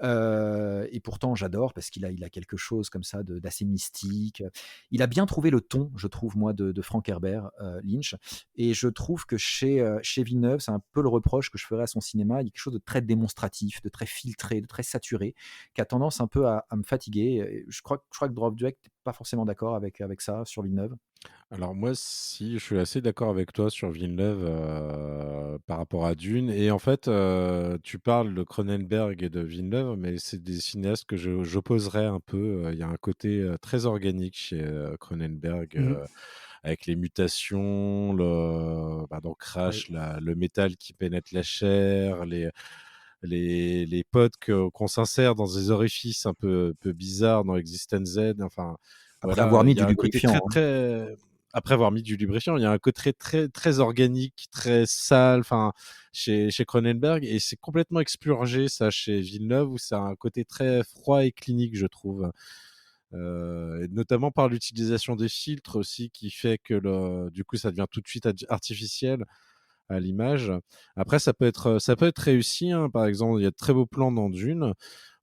Et pourtant j'adore parce qu'il a quelque chose comme ça d'assez mystique. Il a bien trouvé le ton, je trouve moi, de Frank Herbert, Lynch, et je trouve que chez Villeneuve, c'est un peu le reproche que je ferais à son cinéma. Il y a quelque chose de très démonstratif, de très filtré, de très saturé, qui a tendance un peu à me fatiguer. Et je crois que Drop Duck, tu pas forcément d'accord avec ça sur Villeneuve? Alors moi, si, je suis assez d'accord avec toi sur Villeneuve, par rapport à Dune et en fait, tu parles de Cronenberg et de Villeneuve, mais c'est des cinéastes que j'opposerais un peu, il y a un côté, très organique chez, Cronenberg, Mmh. avec les mutations, dans Oui. Crash, le métal qui pénètre la chair, les potes qu'on s'insère dans des orifices un peu bizarres dans Existence Z, enfin, Après avoir voilà, il mis y du a un côté très, lubrifiant, hein. très après avoir mis du lubrifiant, il y a un côté très, très organique, très sale, enfin, chez Cronenberg et c'est complètement expurgé ça chez Villeneuve où ça a un côté très froid et clinique, je trouve. Et notamment par l'utilisation des filtres aussi qui fait que du coup, ça devient tout de suite artificiel à l'image. Après, ça peut être réussi, hein. Par exemple, il y a de très beaux plans dans Dune.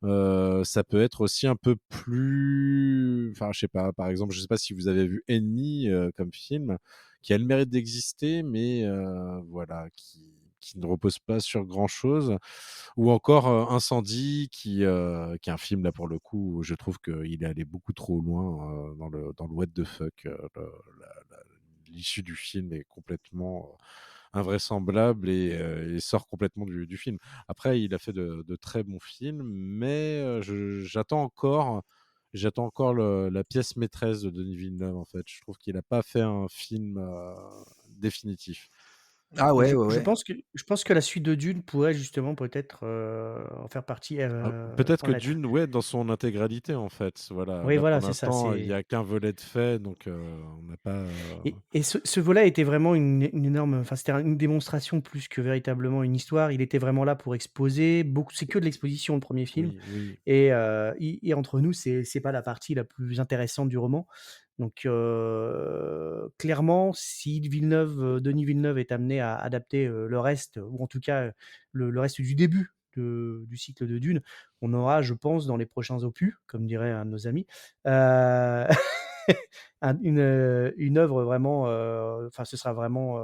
Ça peut être aussi un peu plus, enfin, je sais pas. Par exemple, je sais pas si vous avez vu Ennemi comme film, qui a le mérite d'exister, mais voilà, qui ne repose pas sur grand-chose. Ou encore Incendie, qui est un film, là, pour le coup, où je trouve qu'il est allé beaucoup trop loin dans le what the fuck. L'issue du film est complètement invraisemblable et sort complètement du film. Après, il a fait de très bons films, mais j'attends encore la pièce maîtresse de Denis Villeneuve, en fait. Je trouve qu'il n'a pas fait un film définitif. Ah ouais, Je, ouais, je ouais. pense que, je pense que la suite de Dune pourrait justement peut-être en faire partie, Peut-être que en être. Dune, ouais, dans son intégralité, en fait. Voilà. Oui, Là, pour voilà, c'est ça. l'instant, il n'y a qu'un volet de fait, donc on n'a pas. Et ce volet était vraiment une énorme, enfin c'était une démonstration plus que véritablement une histoire. Il était vraiment là pour exposer. Beaucoup, c'est que de l'exposition le premier film. Oui, oui. Et entre nous, c'est pas la partie la plus intéressante du roman. Donc clairement, si Denis Villeneuve est amené à adapter le reste, ou en tout cas le reste du début du cycle de Dune, on aura, je pense, dans les prochains opus, comme dirait un de nos amis, euh, une œuvre vraiment, enfin ce sera vraiment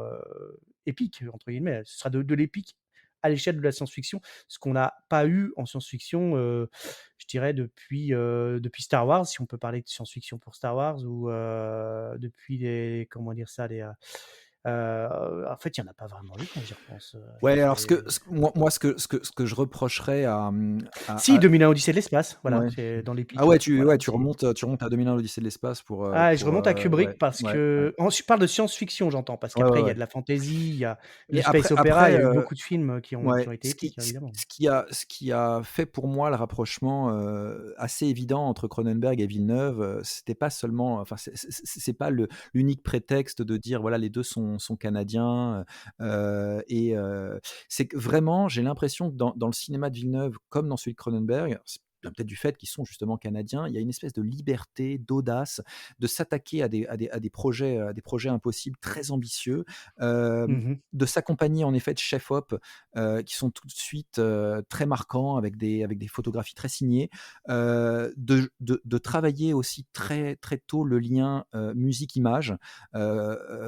épique, entre guillemets. Ce sera de l'épique à l'échelle de la science-fiction, ce qu'on n'a pas eu en science-fiction, je dirais depuis Star Wars, si on peut parler de science-fiction pour Star Wars, ou depuis les, comment dire ça, en fait, il n'y en a pas vraiment eu quand j'y repense. Ouais, alors moi, ce que je reprocherais Si, 2001 Odyssée de l'espace, voilà, ouais. c'est dans l'épique. Ah ouais, Voilà, tu remontes à 2001 l'Odyssée de l'espace je remonte à ouais, Kubrick parce ouais, que je parle de science-fiction, j'entends, parce ouais, ouais, qu'après il y a ouais. de la fantasy, il y a du Mais space opéra, il y a eu beaucoup de films qui ont ouais, été épiques, évidemment. ce qui a fait pour moi le rapprochement assez évident entre Cronenberg et Villeneuve, c'était pas seulement, enfin, c'est pas l'unique prétexte de dire voilà, les deux sont canadiens, c'est que vraiment, j'ai l'impression que dans le cinéma de Villeneuve, comme dans celui de Cronenberg, c'est peut-être du fait qu'ils sont justement canadiens, il y a une espèce de liberté, d'audace, de s'attaquer à des projets impossibles, très ambitieux, Mhm. de s'accompagner en effet de chefs-op qui sont tout de suite très marquants, avec des photographies très signées, de travailler aussi très, très tôt le lien musique-image.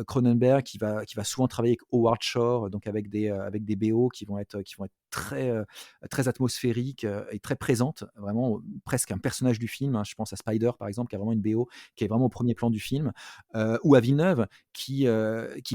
Cronenberg qui va souvent travailler avec Howard Shore, donc avec des BO qui vont être très, très atmosphériques et très présentes, vraiment presque un personnage du film, hein. Je pense à Spider par exemple, qui a vraiment une BO qui est vraiment au premier plan du film, ou à Villeneuve qui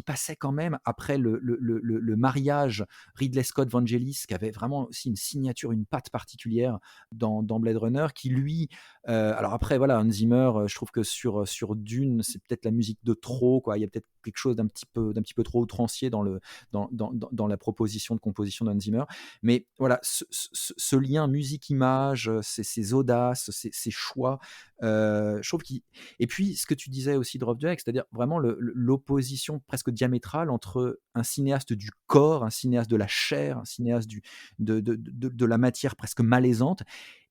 passait quand même après le mariage Ridley Scott-Vangelis, qui avait vraiment aussi une signature, une patte particulière dans Blade Runner, qui lui, alors après voilà, Hans Zimmer, je trouve que sur Dune, c'est peut-être la musique de trop, quoi. Il y a peut-être quelque chose d'un petit peu trop outrancier dans la proposition de composition d'Hans Zimmer. Mais voilà, ce lien musique-image, ces audaces, ces choix, je trouve qu'il. Et puis, ce que tu disais aussi de Rob Jack, c'est-à-dire vraiment l'opposition presque diamétrale entre un cinéaste du corps, un cinéaste de la chair, un cinéaste de la matière presque malaisante,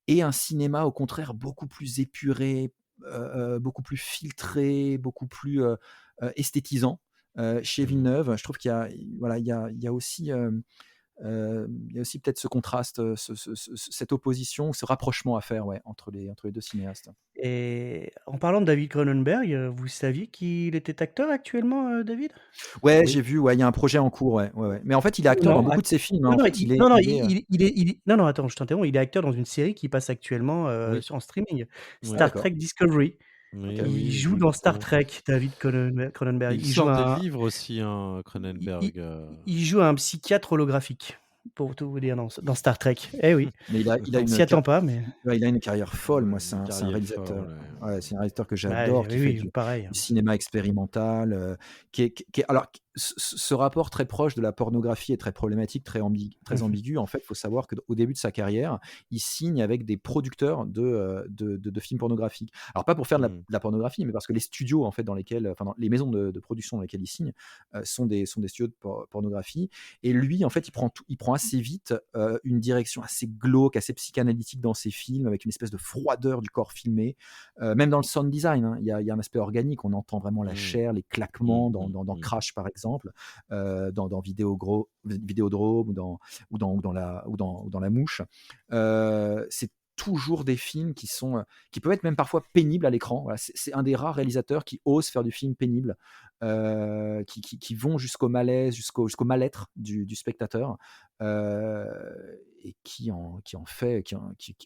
et un cinéma au contraire beaucoup plus épuré, beaucoup plus filtré, beaucoup plus esthétisant. Chez Mhm. Villeneuve, je trouve qu'il y a, voilà, il y a aussi peut-être ce contraste, cette opposition, ce rapprochement à faire, ouais, entre les deux cinéastes. Et en parlant de David Cronenberg, vous saviez qu'il était acteur actuellement, David? Ouais, Oui. j'ai vu, ouais, il y a un projet en cours, ouais, ouais, ouais. Mais en fait, il est acteur dans Non, beaucoup de ses films, hein. non, En non, fait, non, non, non, non, attends, je t'interromps. Il est acteur dans une série qui passe actuellement Oui. en streaming, Ah Oui. Star Trek d'accord, Discovery. OK. Oui, Il oui, joue j'ai dans vu Star ça. Trek, David Et Cronenberg. il sort des livres aussi, hein, Cronenberg. Il joue un psychiatre holographique, pour tout vous dire, dans Star Trek. Eh oui, Mais il a on s'y une ca attend pas, mais ouais, il a une carrière folle. Moi, Une c'est un carrière réalisateur, folle. ouais, c'est un réalisateur que ouais, j'adore, qui oui, fait oui, pareil. du cinéma expérimental, qui est alors ce rapport très proche de la pornographie est très problématique, très ambigu. En fait, il faut savoir qu'au début de sa carrière, il signe avec des producteurs de films pornographiques. Alors pas pour faire de Mhm. la pornographie, mais parce que les studios en fait dans lesquels, enfin dans les maisons de production dans lesquelles il signe, sont des studios de pornographie. Et lui, en fait, il prend assez vite une direction assez glauque, assez psychanalytique dans ses films, avec une espèce de froideur du corps filmé. Même dans le sound design, hein, il y a un aspect organique. On entend vraiment la Mhm. chair, les claquements Mhm. dans Crash, par exemple, dans Vidéodrome ou dans La Mouche. C'est toujours des films qui peuvent être même parfois pénibles à l'écran. Voilà, c'est un des rares réalisateurs qui osent faire du film pénible, qui vont jusqu'au malaise, jusqu'au mal-être du spectateur, et qui en fait,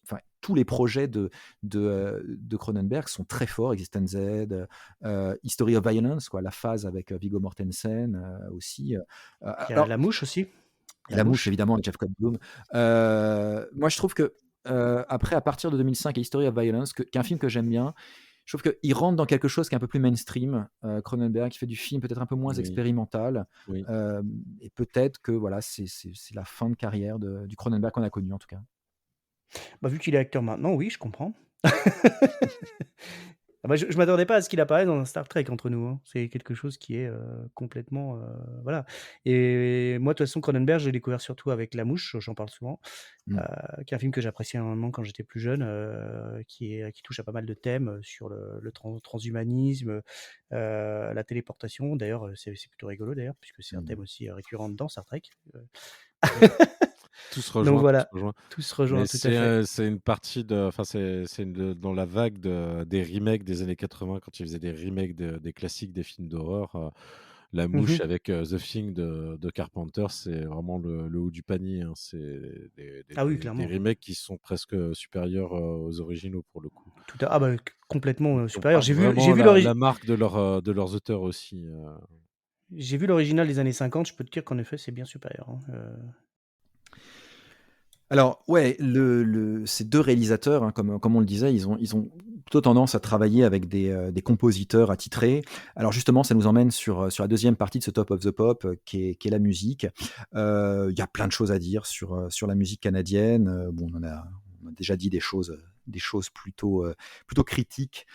enfin, tous les projets de Cronenberg sont très forts. Existen Z, History of Violence, quoi, la phase avec Viggo Mortensen aussi. Il y a Alors, La Mouche aussi. et La La Mouche, Mouche. évidemment, avec Jeff Goldblum. Moi, je trouve que, après, à partir de 2005 et History of Violence, qu'un film que j'aime bien, je trouve qu'il rentre dans quelque chose qui est un peu plus mainstream. Cronenberg, qui fait du film peut-être un peu moins Oui, expérimental. oui. Et peut-être que voilà, c'est la fin de carrière du Cronenberg qu'on a connu, en tout cas. Bah, vu qu'il est acteur maintenant, oui, je comprends. Ah bah, je m'attendais pas à ce qu'il apparaisse dans un Star Trek entre nous, hein. C'est quelque chose qui est, complètement, voilà. Et moi, de toute façon, Cronenberg, je l'ai découvert surtout avec La Mouche, j'en parle souvent, Mmh. qui est un film que j'appréciais énormément quand j'étais plus jeune, qui touche à pas mal de thèmes, sur le transhumanisme, la téléportation. D'ailleurs, c'est plutôt rigolo d'ailleurs, puisque c'est un thème Mmh. aussi, récurrent dans Star Trek, Oui. Tout se donc rejoint, tout se voilà, rejoint. tout se rejoint, Mais tout à fait. c'est une partie de enfin, c'est dans la vague des remakes des années 80 quand ils faisaient des remakes des classiques des films d'horreur, La Mouche Mmh. avec, The Thing de Carpenter, c'est vraiment le haut du panier, hein. C'est Ah oui, des clairement. remakes qui sont presque, supérieurs, aux originaux pour le coup. Ah bah, complètement, Qui ont supérieur. pas J'ai vraiment vu la marque de leurs auteurs aussi. l'original des années 50, je peux te dire qu'en effet, c'est bien supérieur, hein, Alors ouais, ces 2 réalisateurs, hein, comme on le disait, ils ont plutôt tendance à travailler avec des compositeurs attitrés. Alors justement, ça nous emmène sur la deuxième partie de ce Top of the Pop, qui est la musique. Il y a plein de choses à dire sur la musique canadienne. Bon, on a déjà dit des choses plutôt critiques,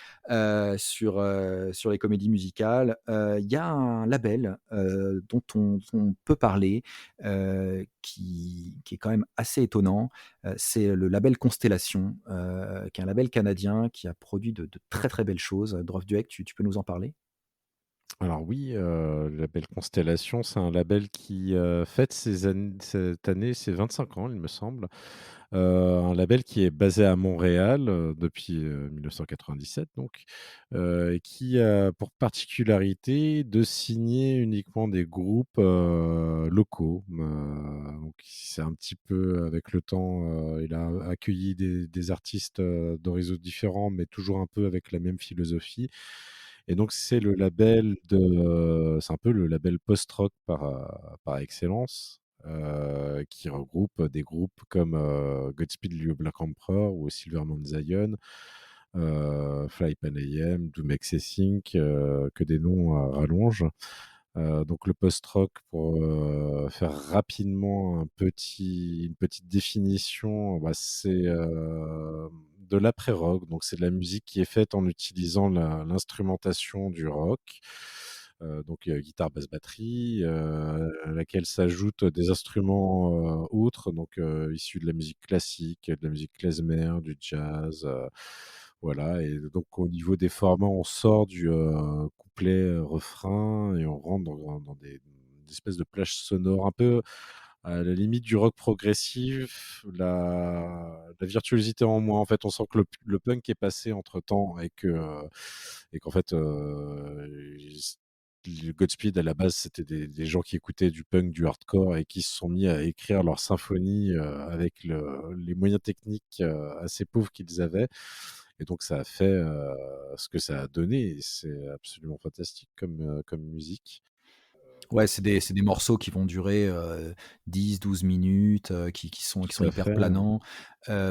sur les comédies musicales. Il y a un label, dont on peut parler, qui est quand même assez étonnant. C'est le label Constellation, qui est un label canadien qui a produit de très, très belles choses. Drof Duek, tu peux nous en parler? Alors oui, le label Constellation, c'est un label qui, fête cette année ses 25 ans, il me semble. Un label qui est basé à Montréal, depuis, 1997 donc, et qui a pour particularité de signer uniquement des groupes, locaux. Donc c'est un petit peu avec le temps, il a accueilli des artistes, d'horizons différents, mais toujours un peu avec la même philosophie. Et donc c'est un peu le label post-rock par excellence, qui regroupe des groupes comme, Godspeed You Black Emperor ou Silverman Zion, Fly Pan AM, Doom Excessing, que des noms à rallonge. Donc le post-rock pour, faire rapidement une petite définition, bah, c'est, de l'après-rock. Donc c'est de la musique qui est faite en utilisant l'instrumentation du rock, donc guitare, basse, batterie, à laquelle s'ajoutent des instruments, autres, donc issus de la musique classique, de la musique klezmer, du jazz, voilà. Et donc au niveau des formats, on sort du, couplet, refrain et on rentre dans des espèces de plages sonores un peu à la limite du rock progressif, la virtuosité en moins. En fait, on sent que le punk est passé entre-temps et qu'en fait, le Godspeed à la base, c'était des gens qui écoutaient du punk, du hardcore et qui se sont mis à écrire leurs symphonies, avec les moyens techniques, assez pauvres qu'ils avaient. Et donc ça a fait, ce que ça a donné et c'est absolument fantastique comme musique. Ouais, c'est des morceaux qui vont durer, 10-12 minutes, qui sont Tout à hyper fait. planants.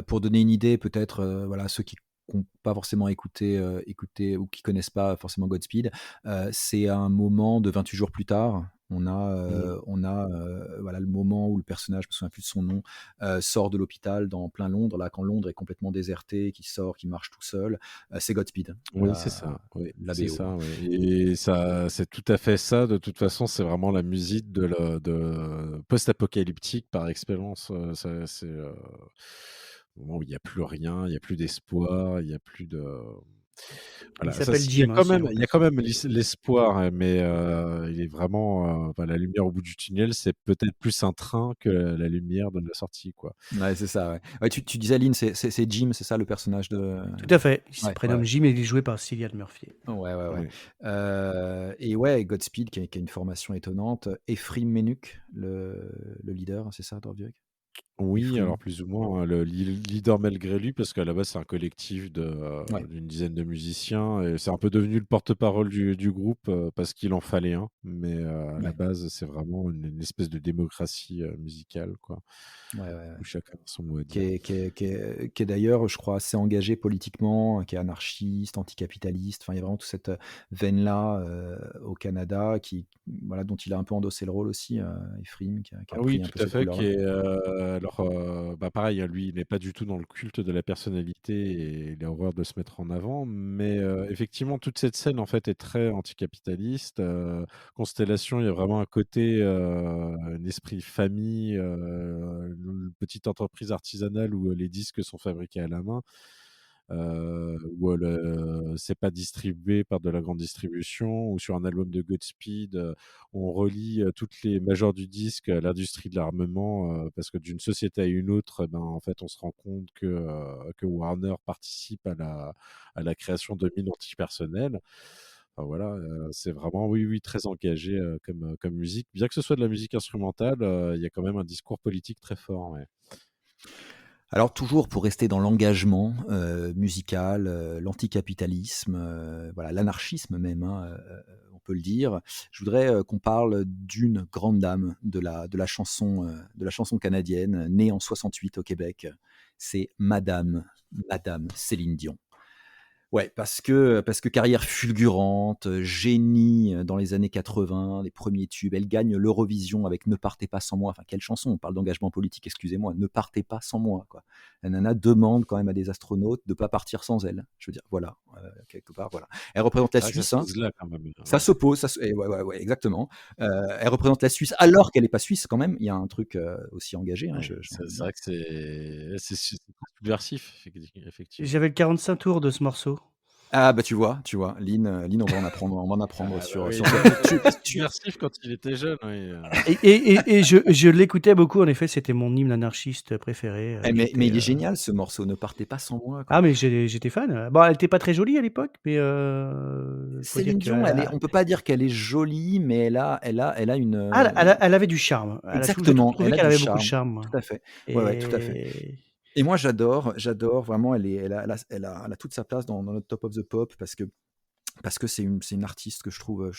Pour donner une idée peut-être, voilà, ceux qui n'ont pas forcément écouté ou qui connaissent pas forcément Godspeed, c'est un moment de 28 jours plus tard. Mmh. Voilà, le moment où le personnage, je me souviens plus de son nom, sort de l'hôpital dans plein Londres, là, quand Londres est complètement déserté, qui sort, qui marche tout seul, c'est Godspeed, Oui, c'est ça, oui, la c'est BO. ça, oui et ça c'est tout à fait ça. De toute façon, c'est vraiment la musique de post-apocalyptique par excellence, ça au moment où il y a plus rien, il y a plus d'espoir, il y a plus de Il Voilà, ça, s'appelle il y a Jim, quand si même, j'en il y a quand passe. même l'espoir, hein, mais il est vraiment, la lumière au bout du tunnel, c'est peut-être plus un train que la lumière de la sortie, quoi. Ouais, c'est ça, ouais. Ouais, tu disais, Lynn, c'est Jim, c'est ça le personnage de... Tout à fait. Il se Ouais, ouais. prénomme Jim et il est joué par Cillian Murphy. Ouais, ouais, ouais. Oui. Et ouais, Godspeed, qui a une formation étonnante. Ephraim Menuk, le leader, c'est ça, Dovdiak? Oui, Ephraim. alors plus ou moins, hein, le leader malgré lui, parce qu'à la base, c'est un collectif Ouais, d'une dizaine de musiciens et c'est un peu devenu le porte-parole du groupe, parce qu'il en fallait un. Mais, à la ouais, base, c'est vraiment une espèce de démocratie, musicale, quoi, ouais, ouais, ouais. où chacun a son mot à Qui dire. est, qui est d'ailleurs, je crois, assez engagé politiquement, qui est anarchiste, anticapitaliste. Enfin, il y a vraiment toute cette veine-là au Canada, voilà, dont il a un peu endossé le rôle aussi, Ephraim, qui a Ah oui, pris un tout peu à cette fait, qui couleur-là. est, alors, pareil, hein, lui, il n'est pas du tout dans le culte de la personnalité et il a horreur de se mettre en avant, mais, effectivement, toute cette scène, en fait, est très anticapitaliste. Constellation, il y a vraiment un côté, un esprit famille, une petite entreprise artisanale où, les disques sont fabriqués à la main. Où c'est pas distribué par de la grande distribution, ou sur un album de Godspeed, on relie, toutes les majors du disque à l'industrie de l'armement, parce que d'une société à une autre, ben, en fait, on se rend compte que Warner participe à la création de mines antipersonnelles. Enfin voilà, c'est vraiment, oui, oui, très engagé, comme musique. Bien que ce soit de la musique instrumentale, il y a quand même un discours politique très fort, ouais. Alors toujours pour rester dans l'engagement musical, l'anticapitalisme, voilà, l'anarchisme même, hein, on peut le dire. Je voudrais qu'on parle d'une grande dame de la chanson canadienne, née en 68 au Québec. C'est Madame Céline Dion. Ouais, parce que carrière fulgurante, génie dans les années 80, les premiers tubes. Elle gagne l'Eurovision avec Ne partez pas sans moi. Enfin, quelle chanson, on parle d'engagement politique, excusez-moi. Ne partez pas sans moi, quoi. La nana demande quand même à des astronautes de ne pas partir sans elle. Je veux dire, voilà, quelque part, voilà. Elle représente la C'est vrai que ça Suisse, se hein. pose là quand même, Ça ouais. s'oppose, et ouais, ouais, ouais, exactement. Elle représente la Suisse alors qu'elle n'est pas suisse quand même. Il y a un truc aussi engagé, hein, Ouais, j'ai envie de c'est dire. vrai que c'est très subversif, effectivement. J'avais le 45 tours de ce morceau. Ah bah tu vois, Lynn, on va en apprendre Ah bah sur oui, ce... lui, il était Tu, très tu, subversif quand il était jeune, oui, Et je l'écoutais beaucoup, en effet, c'était mon hymne anarchiste préféré. mais il est génial ce morceau, Ne partez pas sans moi, quoi. Ah, mais j'étais fan. Bon, elle était pas très jolie à l'époque, mais faut dire Céline que Dion, on peut pas dire qu'elle est jolie, mais elle a une... elle avait du charme. J'ai exactement, trouvé elle a qu'elle du avait beaucoup de charme, charme, moi. tout à fait. Ouais, ouais, tout à fait. Et Et moi j'adore vraiment, elle a toute sa place dans notre Top of the Pop, parce que c'est une artiste que je trouve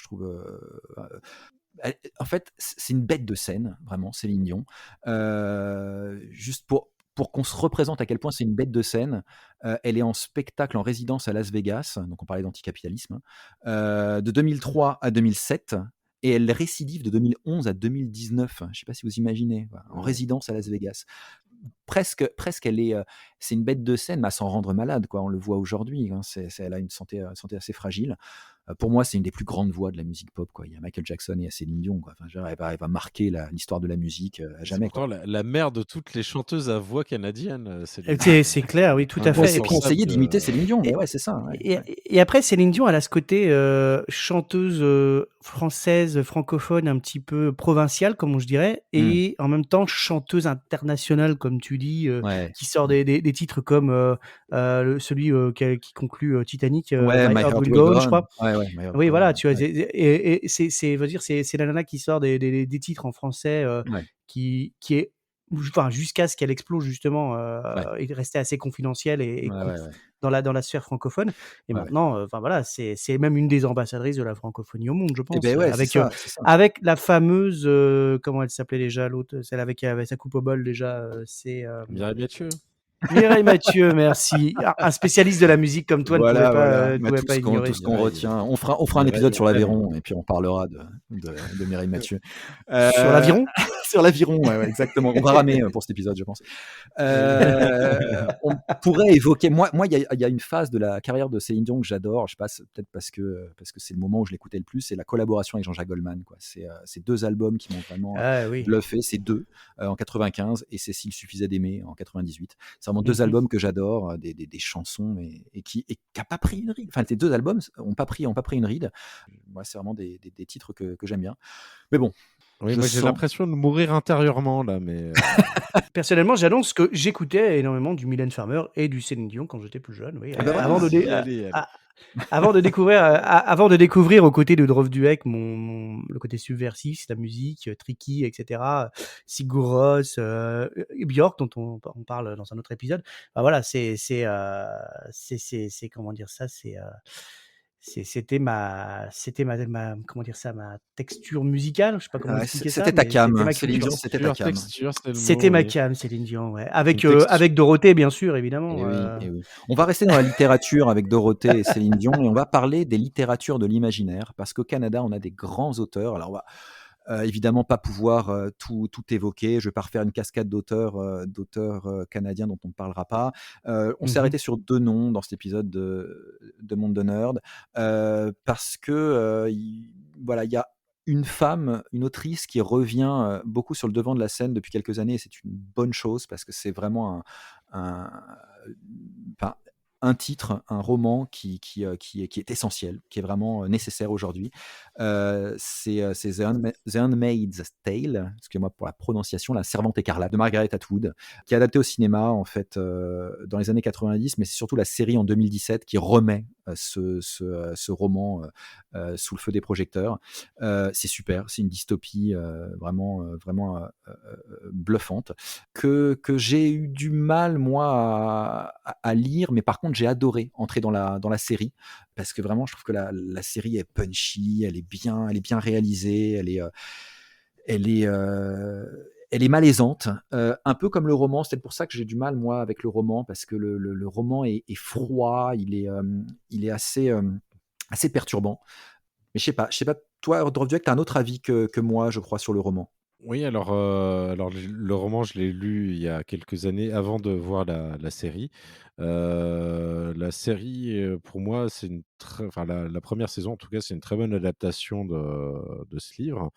en fait, c'est une bête de scène, vraiment, Céline Dion. Juste pour qu'on se représente à quel point c'est une bête de scène, elle est en spectacle en résidence à Las Vegas, donc on parlait d'anticapitalisme, de 2003 à 2007, et elle récidive de 2011 à 2019. Je ne sais pas si vous imaginez, voilà, en ouais. résidence à Las Vegas. Presque, c'est une bête de scène, mais à s'en rendre malade, quoi. On le voit aujourd'hui, hein, elle a une santé assez fragile. Pour moi, c'est une des plus grandes voix de la musique pop, quoi. Il y a Michael Jackson et il y a Céline Dion, quoi. Enfin, je veux dire, elle va marquer l'histoire de la musique à C'est jamais, quoi. pourtant la mère de toutes les chanteuses à voix canadiennes, Céline Dion, c'est clair, oui, tout à fait. Et Pour puis, indispensable essayer d'imiter de Céline Dion, mais et, ouais, c'est ça, ouais, et, ouais. et après, Céline Dion, elle a ce côté chanteuse française, francophone, un petit peu provinciale, comme je dirais, Hmm. et en même temps chanteuse internationale, comme tu dis, Ouais. qui sort des titres comme celui qui conclut Titanic, Ouais, My My Heart Heart Will Will Go Go On, je On. crois. Ouais, ouais, My Heart Oui, Will Go voilà, On. tu vois, Ouais, c'est veut dire, c'est la nana qui sort des titres en français ouais, qui est, enfin, jusqu'à ce qu'elle explose justement, ouais, et de rester assez confidentielle et ouais, ouais, ouais, dans la sphère francophone. Et ouais, ouais. maintenant, enfin voilà, c'est même une des ambassadrices de la francophonie au monde, je Eh pense, ben ouais, c'est ça, c'est ça. avec la fameuse, comment elle s'appelait déjà l'autre, celle avec qui avait sa coupe au bol déjà, c'est Mireille Mathieu. Mireille Mathieu, merci. Un spécialiste de la musique comme toi Voilà, voilà. ne Bah, pouvait tout pas ce qu'on tout ignorer. ce qu'on Mireille, retient. On fera un Mireille, épisode on sur t'aime. l'Aveyron et puis on parlera de Mireille Mathieu. Sur Euh, l'aviron? sur l'Aviron, ouais, ouais, exactement. On va ramer pour cet épisode, je pense. On pourrait évoquer. Moi, il y a une phase de la carrière de Céline Dion que j'adore. Je passe peut-être parce que c'est le moment où je l'écoutais le plus. C'est la collaboration avec Jean-Jacques Goldman, quoi. C'est deux albums qui m'ont vraiment Ah oui. bluffé. C'est deux en 95 et S'il suffisait d'aimer en 98. C'est vraiment 2 Mmh. albums que j'adore, des chansons et qui a pas pris une ride. Enfin, ces 2 albums ont pas pris une ride. Moi, c'est vraiment des titres que j'aime bien. Mais bon, Oui, je moi j'ai sens l'impression de mourir intérieurement là, mais Personnellement, j'annonce que j'écoutais énormément du Mylène Farmer et du Céline Dion quand j'étais plus jeune, oui, ah bah, avant voilà! de dé allez, allez. a avant de découvrir aux côtés de Drove Duek le côté subversif, la musique, Tricky et cetera, Sigur Rós, Björk dont on parle dans un autre épisode. Bah, voilà, c'est comment dire ça? C'était ma comment dire ça? Ma texture musicale, je sais pas comment Ouais, expliquer ça, c'était ta mais c'était cam. ma Céline culture. Dion, c'était ta Texture, cam. texture, c'est le C'était mot, ma oui. came, Céline Dion, ouais. Une texture. Avec Dorothée, bien sûr, évidemment. Eh oui, eh oui. On va rester dans la littérature avec Dorothée et Céline Dion et on va parler des littératures de l'imaginaire parce qu'au Canada, on a des grands auteurs. Alors, on va évidemment pas pouvoir tout évoquer. Je vais pas refaire une cascade d'auteurs canadiens dont on ne parlera pas. On s'est Mmh. arrêté sur 2 noms dans cet épisode de Monde de Nerd parce que voilà, il y a une femme, une autrice qui revient beaucoup sur le devant de la scène depuis quelques années et c'est une bonne chose parce que c'est vraiment un, enfin, un titre, un roman qui est essentiel, qui est vraiment nécessaire aujourd'hui. C'est The Handmaid's Tale, excusez-moi pour la prononciation, La Servante écarlate de Margaret Atwood, qui est adaptée au cinéma en fait dans les années 90, mais c'est surtout la série en 2017 qui remet ce roman sous le feu des projecteurs. C'est super, c'est une dystopie vraiment bluffante que j'ai eu du mal moi à lire, mais par contre j'ai adoré entrer dans la série parce que vraiment je trouve que la série est punchy, elle est bien réalisée, elle est malaisante, un peu comme le roman. C'est pour ça que j'ai du mal moi avec le roman parce que le roman est froid, il est assez perturbant. Mais je sais pas, toi, Drovdiak, tu as un autre avis que moi, je crois, sur le roman. Oui, alors le roman, je l'ai lu il y a quelques années avant de voir la série. La série, pour moi, c'est une très enfin la 1re saison en tout cas, c'est une très bonne adaptation de ce livre,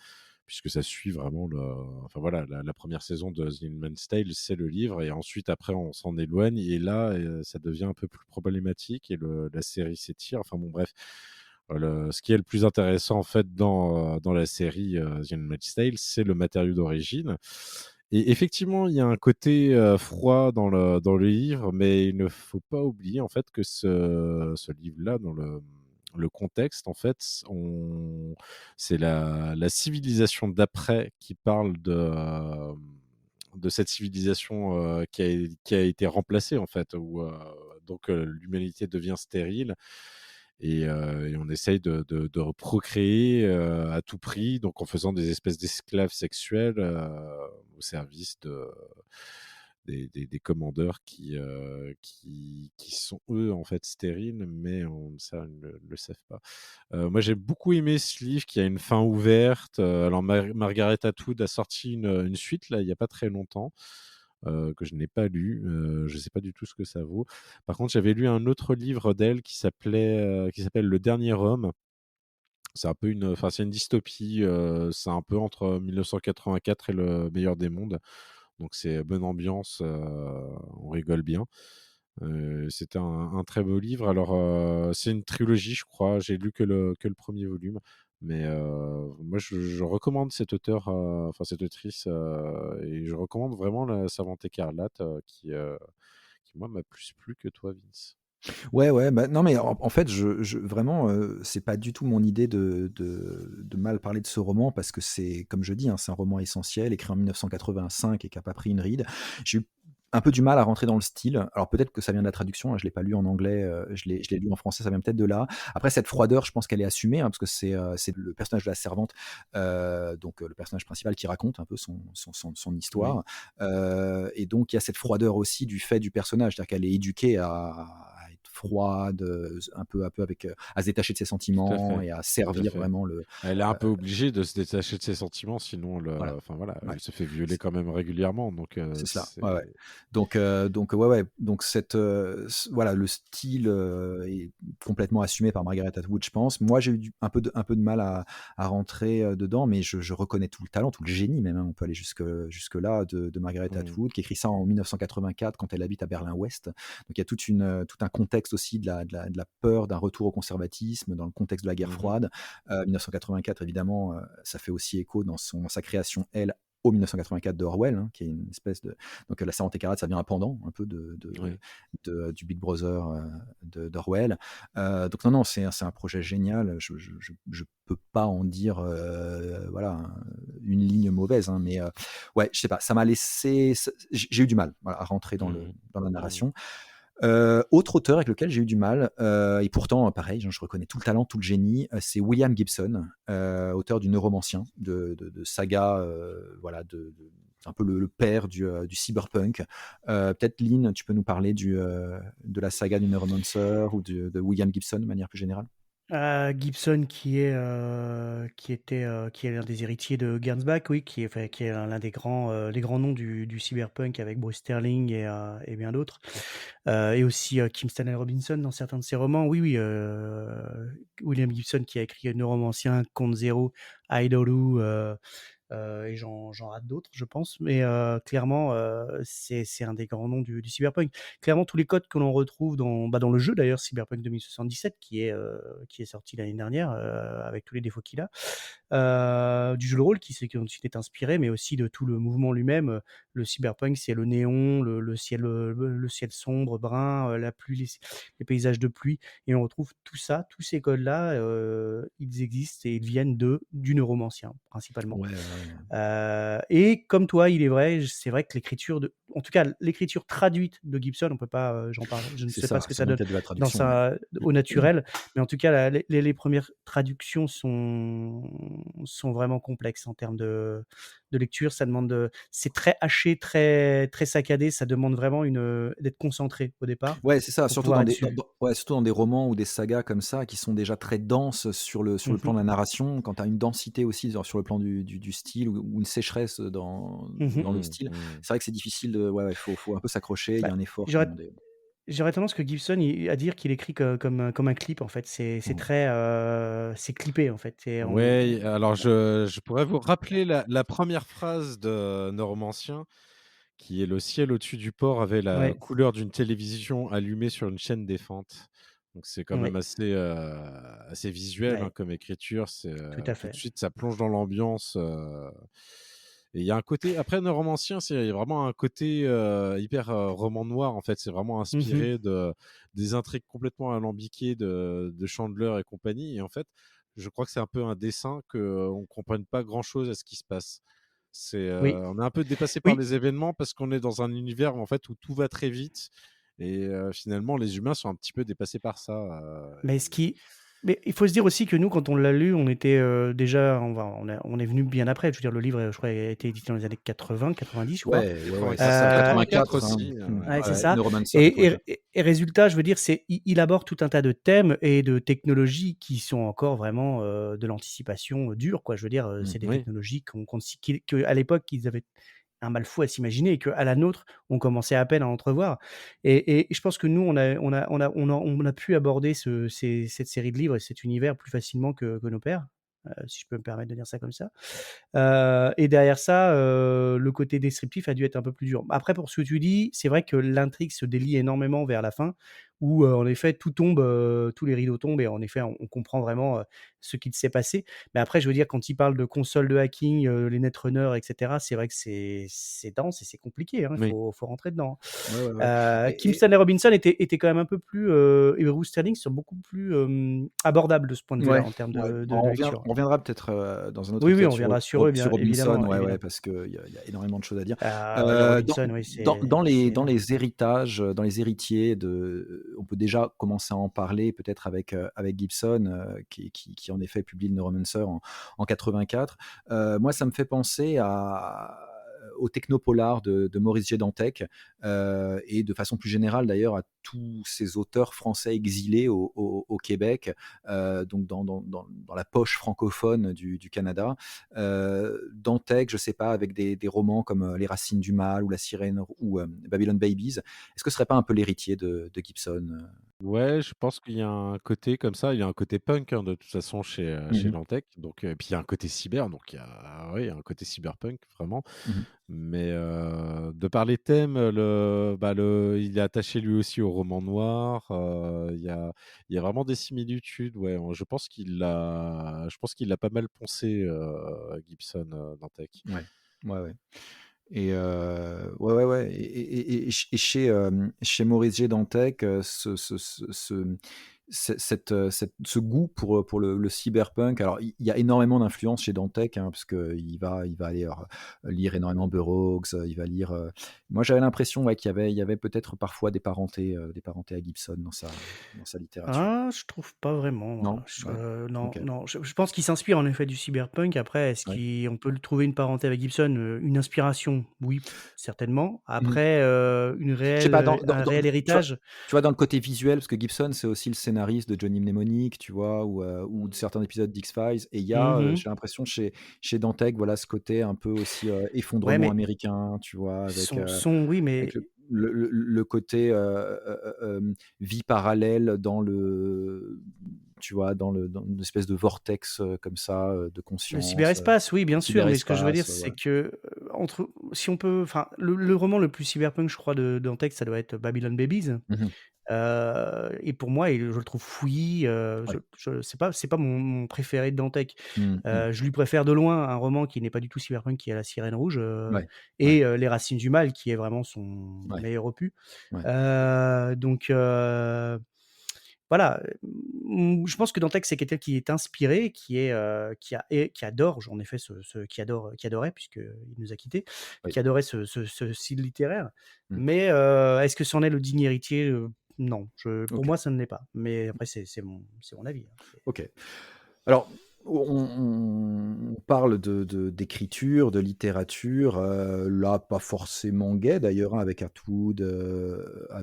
puisque ça suit vraiment le enfin voilà, la 1re saison de The Handmaid's Tale, c'est le livre et ensuite après on s'en éloigne et là, ça devient un peu plus problématique et la série s'étire. Enfin bon bref, ce qui est le plus intéressant en fait dans la série, The Handmaid's Tale, c'est le matériau d'origine et effectivement, il y a un côté, froid dans le livre, mais il ne faut pas oublier en fait que ce livre-là, dans le contexte en fait, c'est la civilisation d'après qui parle de cette civilisation, qui a été remplacée en fait, où, donc l'humanité devient stérile et on essaye de procréer, à tout prix, donc en faisant des espèces d'esclaves sexuels, au service des commandeurs qui sont eux, en fait, stériles, mais ça, ils ne le savent pas. Moi, j'ai beaucoup aimé ce livre qui a une fin ouverte, alors Margaret Atwood a sorti une suite, là, il y a pas très longtemps, que je n'ai pas lu, je sais pas du tout ce que ça vaut. Par contre, j'avais lu un autre livre d'elle qui s'appelle Le Dernier Homme. C'est un peu enfin, c'est une dystopie, c'est un peu entre 1984 et Le Meilleur des mondes. Donc c'est bonne ambiance, on rigole bien. C'était un très beau livre. Alors, c'est une trilogie, je crois. J'ai lu que le 1er volume, mais moi je recommande cet auteur, enfin cette autrice, et je recommande vraiment La Servante écarlate, qui moi m'a plus plu que toi, Vince. Ouais, ouais, bah, non, mais en fait, vraiment, c'est pas du tout mon idée de mal parler de ce roman parce que c'est, comme je dis, hein, c'est un roman essentiel, écrit en 1985 et qui a pas pris une ride. J'ai eu un peu du mal à rentrer dans le style. Alors peut-être que ça vient de la traduction, hein, je l'ai pas lu en anglais, je l'ai lu en français, ça vient peut-être de là. Après cette froideur, je pense qu'elle est assumée, hein, parce que c'est le personnage de la servante, donc le personnage principal qui raconte un peu son Oui. histoire, et donc il y a cette froideur aussi du fait du personnage, c'est-à-dire qu'elle est éduquée à être froide, un peu avec à se détacher de ses Tout à sentiments fait, et à tout à servir fait. vraiment le Elle est un peu obligée de se détacher de ses sentiments, sinon voilà. enfin voilà, Ouais. elle se fait violer quand même régulièrement, donc C'est cela, c'est ouais, ouais. Donc ouais, ouais, donc voilà, le style, est complètement assumé par Margaret Atwood, je pense. Moi, j'ai eu un peu de mal à rentrer, dedans, mais je reconnais tout le talent, tout le génie même, hein, on peut aller jusque-là de Margaret Mmh. Atwood, qui écrit ça en 1984 quand elle habite à Berlin-Ouest. Donc il y a tout un contexte aussi de la peur d'un retour au conservatisme dans le contexte de la guerre Mmh. froide. 1984 évidemment, ça fait aussi écho dans sa création, elle, au 1984 d'Orwell, hein, qui est une espèce de. Donc la Servante et Camarade, ça vient un pendant un peu Oui. du Big Brother d'Orwell. Donc non, non, c'est un projet génial. Je peux pas en dire voilà, une ligne mauvaise, hein, mais ouais, je sais pas, ça m'a laissé. J'ai eu du mal, voilà, à rentrer dans Mmh. la Mmh. narration. Autre auteur avec lequel j'ai eu du mal, et pourtant, pareil, je reconnais tout le talent, tout le génie, c'est William Gibson, auteur du Neuromancien, de saga, voilà, c'est un peu le père du cyberpunk. Peut-être Lynn, tu peux nous parler de la saga du Neuromancer ou de William Gibson de manière plus générale? Gibson qui est l'un des héritiers de Gernsback, oui, qui est l'un des grands, les grands noms du cyberpunk avec Bruce Sterling et bien d'autres. Et aussi, Kim Stanley Robinson dans certains de ses romans. Oui, oui, William Gibson qui a écrit Neuromancien, Compte Zéro, Idolu, et j'en rate d'autres, je pense. Mais clairement, c'est un des grands noms du cyberpunk. Clairement, tous les codes que l'on retrouve dans le jeu d'ailleurs, Cyberpunk 2077, qui est sorti l'année dernière, avec tous les défauts qu'il a, du jeu de rôle dont il est inspiré, mais aussi de tout le mouvement lui-même. Le cyberpunk, c'est le néon, le ciel sombre, brun, la pluie, les paysages de pluie, et on retrouve tout ça, tous ces codes-là, ils existent et ils viennent du neuromancien principalement. Ouais, ouais, ouais. Et comme toi, c'est vrai que en tout cas, l'écriture traduite de Gibson, on peut pas, j'en parle, je ne C'est sais pas ça, ce que ça ça vient donne peut-être de la traduction, ouais. au naturel, mais en tout cas, les premières traductions sont vraiment complexes en termes de lecture. C'est très haché, très, très saccadé. Ça demande vraiment d'être concentré au départ Ouais, c'est ça, pour surtout pouvoir dans être des dessus. ouais, surtout dans des romans ou des sagas comme ça qui sont déjà très denses sur le plan Mhm. de la narration. Quand tu as une densité aussi sur le plan du style ou une sécheresse dans le Mhm. Mmh. style, Mmh. c'est vrai que c'est difficile de ouais, ouais, faut un peu s'accrocher, il y Bah, a un effort qui est j'aurais demandé. J'aurais tendance que Gibson à dire qu'il écrit comme un clip en fait. C'est Mmh. très, c'est clippé en fait. Ouais, alors je pourrais vous rappeler la 1re phrase de Neuromancien, qui est: «Le ciel au-dessus du port avait la Ouais, couleur d'une télévision allumée sur une chaîne défunte». Donc c'est quand même ouais, assez visuel, hein, ouais, comme écriture. C'est, tout à tout de fait. suite, ça plonge dans l'ambiance, et il y a un côté après Neuromancien, il y a vraiment un côté, hyper, roman noir, en fait. C'est vraiment Mmh. inspiré des intrigues complètement alambiquées de Chandler et compagnie, et en fait, je crois que c'est un peu un dessin qu'on ne comprenne pas grand-chose à ce qui se passe. Oui, On est un peu dépassé par oui, les événements parce qu'on est dans un univers, en fait, où tout va très vite, et finalement les humains sont un petit peu dépassés par ça, mais il faut se dire aussi que nous, quand on l'a lu, on était, déjà on est venu bien après. Je veux dire, le livre, je crois, a été édité dans les années 80-90, je crois. Ouais, ouais, ouais, c'est ça, 84 84, hein. aussi, Mmh. Ouais, Ouais, c'est ouais, ça. Neuromancer Et, 84. et, et résultat, je veux dire, il aborde tout un tas de thèmes et de technologies qui sont encore vraiment de l'anticipation dure, quoi. Je veux dire, Mmh. c'est des oui. technologies qu'à l'époque, ils avaient un mal fou à s'imaginer et qu'à la nôtre, on commençait à peine à entrevoir. Et je pense que nous, on a pu aborder cette série de livres et cet univers plus facilement que nos pères, si je peux me permettre de dire ça comme ça. Et derrière ça, le côté descriptif a dû être un peu plus dur. Après, pour ce que tu dis, c'est vrai que l'intrigue se délie énormément vers la fin où, en effet, tout tombe, tous les rideaux tombent et en effet, on comprend vraiment, ce qu'il s'est passé. Mais après, je veux dire, quand il parle de consoles de hacking, les netrunners et cetera, c'est vrai que c'est dense et c'est compliqué, hein, il Oui. faut rentrer dedans, Ouais, ouais, ouais. hein. Kim Et Stanley Robinson était quand même un peu plus, et Bruce Sterling sont beaucoup plus, abordable de ce point de vue-là ouais, en termes ouais. de lecture. On reviendra peut-être, dans un autre Oui, oui, épisode on viendra sur eux, bien sur Robinson, évidemment, ouais, ouais, évidemment. parce qu'il y a énormément de choses à dire. Le Dans Robinson, oui, c'est dans énorme. les héritages, dans les héritiers on peut déjà commencer à en parler peut-être avec Gibson, qui en effet publie le Neuromancer en 84. Moi, ça me fait penser au technopolar de Maurice G. Dantec, et de façon plus générale d'ailleurs à tous ces auteurs français exilés au Québec, donc dans la poche francophone du Canada. Dantec, je sais pas, avec des romans comme Les Racines du Mal ou La Sirène ou Babylon Babies. Est-ce que ce serait pas un peu l'héritier de Gibson? Ouais, je pense qu'il y a un côté comme ça, il y a un côté punk, hein, de toute façon chez Mmh. Dantec, donc puis il y a un côté cyber, donc il y a un côté cyberpunk vraiment. Mmh. Mais de par les thèmes, il est attaché lui aussi au roman noir, il y a vraiment des similitudes, ouais, je pense qu'il l'a pas mal poncé, Gibson, Dantec. Ouais. Ouais, ouais. Et ouais, ouais, ouais, et chez Maurice G. Dantec, ce goût pour le cyberpunk. Alors il y a énormément d'influence chez Dantec, hein, parce qu'il va aller, lire énormément Burroughs, il va lire, moi j'avais l'impression, ouais, qu'il y avait peut-être parfois des parentés à Gibson dans sa littérature. Ah, je trouve pas vraiment, moi. Non? Ouais. Non, OK. non, je pense qu'il s'inspire en effet du cyberpunk. Après, est-ce Ouais. qu'on peut le trouver une parenté avec Gibson? Une inspiration, oui, certainement. Mmh. Après, Je sais pas, un réel tu vois héritage? dans le côté visuel, parce que Gibson, c'est aussi le scénariste de Johnny Mnemonic, tu vois? Ou de certains épisodes d'X-Files, et il y a, Mmh. j'ai l'impression chez Dantec, voilà, ce côté un peu aussi, Ouais, effondrement mais américain, tu vois? Avec, oui, avec mais le côté, vie parallèle tu vois? Dans une espèce de vortex, comme ça, de le conscience, cyberespace, oui, bien sûr, mais ce que je veux dire, cyberespace, c'est voilà. que, entre si on peut enfin, le roman le plus cyberpunk, je crois, de Dantec, ça doit être Babylon Babies. Mmh. Et pour moi, je le trouve fouillis, Ouais. c'est pas mon préféré de Dantec. Mmh mh. Je lui préfère de loin un roman qui n'est pas du tout cyberpunk, qui est La Sirène rouge, Ouais. Ouais. et Les Racines du Mal, qui est vraiment son Ouais. meilleur opus. Ouais. Donc voilà, je pense que Dantec, c'est quelqu'un qui est inspiré, qui adore, en effet, qui adorait, puisqu'il nous a quittés, Oui. qui adorait ce style littéraire. Mmh. Mais est-ce que c'en est le digne héritier? Non, pour OK. moi, ça ne l'est pas. Mais après, c'est mon avis, hein, OK. Alors, on parle d'écriture, de littérature, là, pas forcément gay d'ailleurs, hein, avec Atwood, Mmh.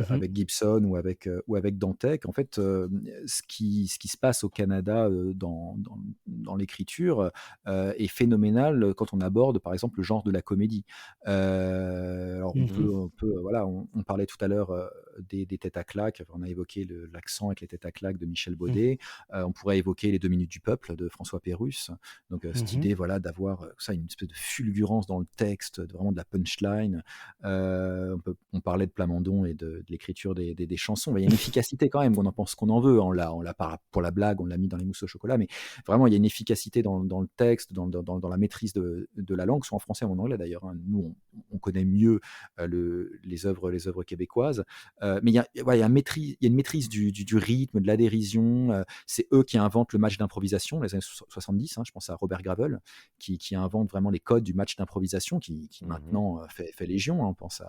avec Gibson ou avec Dantec. En fait, ce qui se passe au Canada, dans l'écriture, est phénoménal, quand on aborde, par exemple, le genre de la comédie. Alors Mmh. voilà, on parlait tout à l'heure, des têtes à claques, on a évoqué l'accent avec les têtes à claques de Michel Mmh. Baudet. On pourrait évoquer Les 2 minutes du peuple de François Pérusse. Donc, cette Mmh. idée, voilà, d'avoir, ça, une espèce de fulgurance dans le texte, vraiment de la punchline. On parlait de Plamondon et de l'écriture des chansons. Mais il y a une efficacité quand même, on en pense qu'on en veut. On l'a pas pour la blague, on l'a mis dans les mousses au chocolat, mais vraiment il y a une efficacité dans le texte, dans la maîtrise de la langue, soit en français ou en anglais d'ailleurs, hein. Nous, on connaît mieux, les œuvres québécoises. Mais il y a une maîtrise du rythme, de la dérision. C'est eux qui inventent le match d'improvisation, les années 70, hein. Je pense à Robert Gravel, qui invente vraiment les codes du match d'improvisation, qui Mmh. maintenant, fait légion, hein. On pense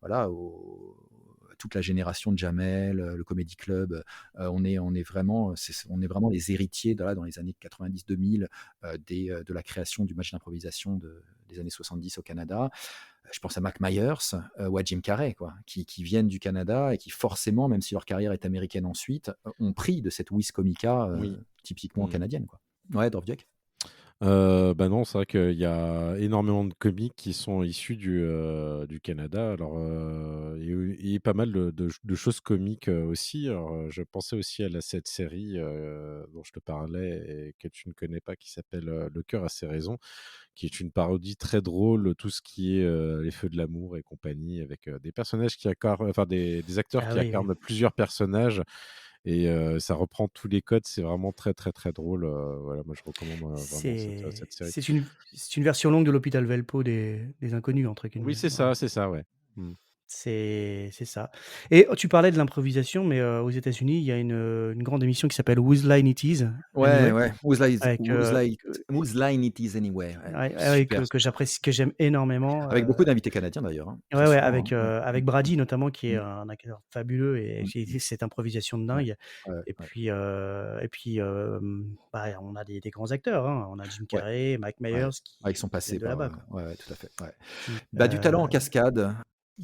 voilà, à toute la génération de Jamel, le Comedy Club. On est vraiment les héritiers dans les années 90-2000, de la création du match d'improvisation des années 70 au Canada. Je pense à Mac Myers, ou à Jim Carrey, quoi, qui viennent du Canada et qui forcément, même si leur carrière est américaine ensuite, ont pris de cette vis comica, Oui. typiquement Mmh. canadienne, quoi. Ouais, Dovdiak? Bah, non, c'est vrai qu'il y a énormément de comiques qui sont issus du Canada. Alors, et pas mal de choses comiques, aussi. Alors, je pensais aussi à cette série, dont je te parlais et que tu ne connais pas, qui s'appelle, Le cœur a ses raisons, qui est une parodie très drôle, tout ce qui est, Les feux de l'amour et compagnie, avec, des personnages qui incarnent, enfin des acteurs Ah qui oui, oui. incarnent plusieurs personnages, et ça reprend tous les codes. C'est vraiment très, très, très drôle, voilà, moi je recommande, vraiment cette série. C'est une version longue de l'Hôpital Velpo des Inconnus, entre Oui, guillemets, voilà. c'est ça, ouais. Mmh. C'est ça. Et tu parlais de l'improvisation, mais aux États-Unis, il y a une grande émission qui s'appelle Whose Line It Is Ouais, Anyway, ouais. avec, Whose line it is anyway. Ouais, ouais, super, que super. j'apprécie, que j'aime énormément. Avec beaucoup d'invités canadiens d'ailleurs, hein, Ouais, très ouais, souvent. Hein. avec Brady notamment, qui est Mm, un acteur fabuleux, et mm, j'ai cette improvisation de ouais, dingue. ouais, Et ouais, puis, bah, on a des grands acteurs, hein. On a Jim ouais, Carrey, Mike ouais. Myers Ouais, ils sont qui viennent passés de par. là-bas, quoi. Ouais, ouais, tout à fait. Ouais. Mm. Bah, du talent en cascade,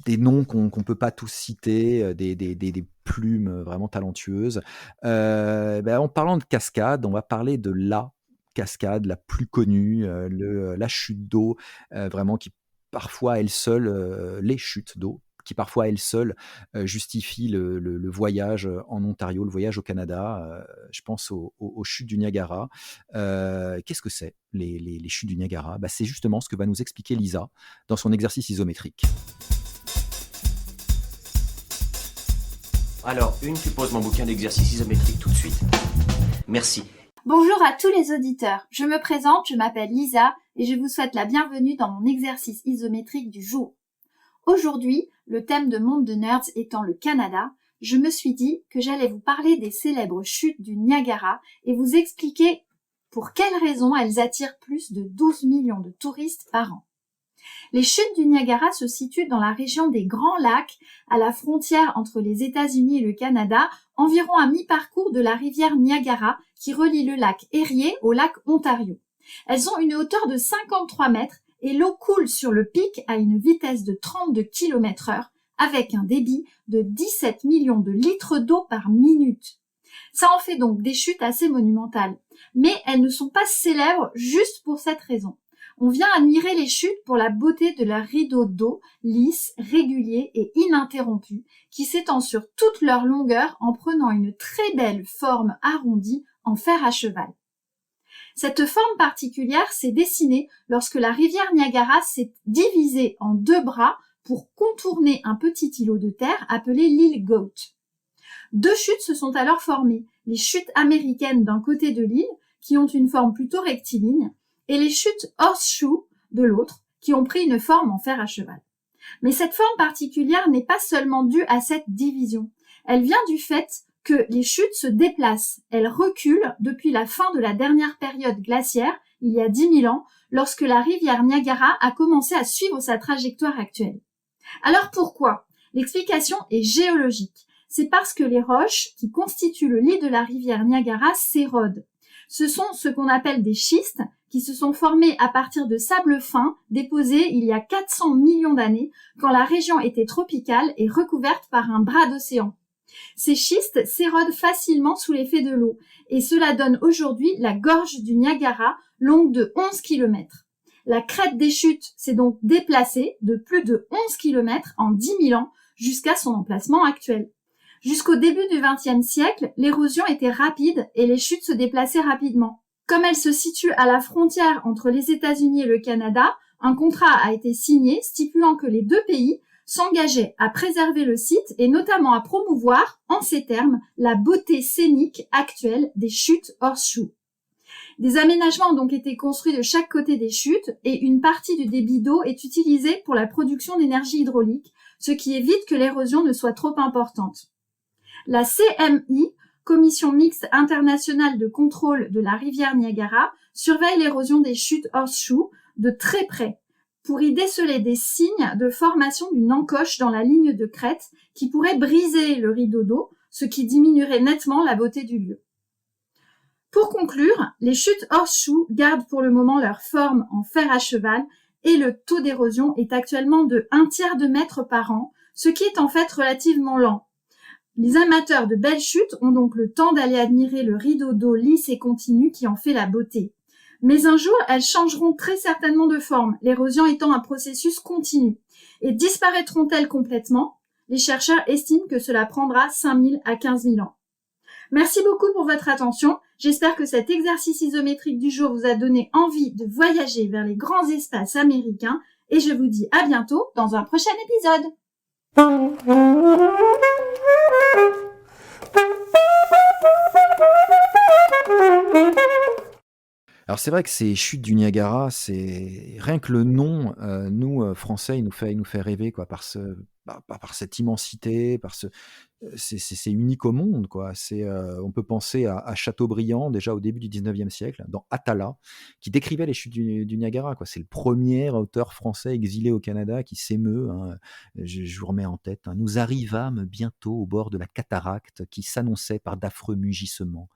des noms qu'on peut pas tous citer, des plumes vraiment talentueuses. Bah, en parlant de cascade, on va parler de la cascade la plus connue, la chute d'eau, vraiment qui parfois elle seule, les chutes d'eau qui parfois elles seules, justifient le voyage, en Ontario, le voyage au Canada. Je pense aux chutes du Niagara. Qu'est-ce que c'est les chutes du Niagara? Bah, c'est justement ce que va nous expliquer Lisa dans son exercice isométrique. Alors, tu poses mon bouquin d'exercice isométrique tout de suite. Merci. Bonjour à tous les auditeurs. Je me présente, je m'appelle Lisa et je vous souhaite la bienvenue dans mon exercice isométrique du jour. Aujourd'hui, le thème de Monde de Nerds étant le Canada, je me suis dit que j'allais vous parler des célèbres chutes du Niagara et vous expliquer pour quelles raisons elles attirent plus de 12 millions de touristes par an. Les chutes du Niagara se situent dans la région des Grands Lacs, à la frontière entre les États-Unis et le Canada, environ à mi-parcours de la rivière Niagara qui relie le lac Erie au lac Ontario. Elles ont une hauteur de 53 mètres et l'eau coule sur le pic à une vitesse de 32 km/h avec un débit de 17 millions de litres d'eau par minute. Ça en fait donc des chutes assez monumentales, mais elles ne sont pas célèbres juste pour cette raison. On vient admirer les chutes pour la beauté de leur rideau d'eau lisse, régulier et ininterrompu, qui s'étend sur toute leur longueur en prenant une très belle forme arrondie en fer à cheval. Cette forme particulière s'est dessinée lorsque la rivière Niagara s'est divisée en deux bras pour contourner un petit îlot de terre appelé l'île Goat. Deux chutes se sont alors formées, les chutes américaines d'un côté de l'île, qui ont une forme plutôt rectiligne, et les chutes Horseshoe de l'autre, qui ont pris une forme en fer à cheval. Mais cette forme particulière n'est pas seulement due à cette division. Elle vient du fait que les chutes se déplacent. Elles reculent depuis la fin de la dernière période glaciaire, il y a 10 000 ans, lorsque la rivière Niagara a commencé à suivre sa trajectoire actuelle. Alors pourquoi? L'explication est géologique. C'est parce que les roches qui constituent le lit de la rivière Niagara s'érodent. Ce sont ce qu'on appelle des schistes qui se sont formés à partir de sable fin déposé il y a 400 millions d'années quand la région était tropicale et recouverte par un bras d'océan. Ces schistes s'érodent facilement sous l'effet de l'eau et cela donne aujourd'hui la gorge du Niagara longue de 11 km. La crête des chutes s'est donc déplacée de plus de 11 km en 10 000 ans jusqu'à son emplacement actuel. Jusqu'au début du XXe siècle, l'érosion était rapide et les chutes se déplaçaient rapidement. Comme elle se situe à la frontière entre les États-Unis et le Canada, un contrat a été signé stipulant que les deux pays s'engageaient à préserver le site et notamment à promouvoir, en ces termes, la beauté scénique actuelle des chutes Horseshoe. Des aménagements ont donc été construits de chaque côté des chutes et une partie du débit d'eau est utilisée pour la production d'énergie hydraulique, ce qui évite que l'érosion ne soit trop importante. La CMI, Commission mixte internationale de contrôle de la rivière Niagara, surveille l'érosion des chutes Horseshoe de très près pour y déceler des signes de formation d'une encoche dans la ligne de crête qui pourrait briser le rideau d'eau, ce qui diminuerait nettement la beauté du lieu. Pour conclure, les chutes Horseshoe gardent pour le moment leur forme en fer à cheval et le taux d'érosion est actuellement de 1/3 de mètre par an, ce qui est en fait relativement lent. Les amateurs de belles chutes ont donc le temps d'aller admirer le rideau d'eau lisse et continu qui en fait la beauté. Mais un jour, elles changeront très certainement de forme, l'érosion étant un processus continu. Et disparaîtront-elles complètement? Les chercheurs estiment que cela prendra 5 000 à 15 000 ans. Merci beaucoup pour votre attention. J'espère que cet exercice isométrique du jour vous a donné envie de voyager vers les grands espaces américains et je vous dis à bientôt dans un prochain épisode. Alors c'est vrai que ces chutes du Niagara, c'est rien que le nom, nous Français, il nous fait rêver quoi, par par cette immensité, c'est unique au monde, quoi. On peut penser à Chateaubriand, déjà au début du 19e siècle, dans Atala, qui décrivait les chutes du Niagara, quoi. C'est le premier auteur français exilé au Canada qui s'émeut, hein. Je vous remets en tête, hein. Nous arrivâmes bientôt au bord de la cataracte qui s'annonçait par d'affreux mugissements.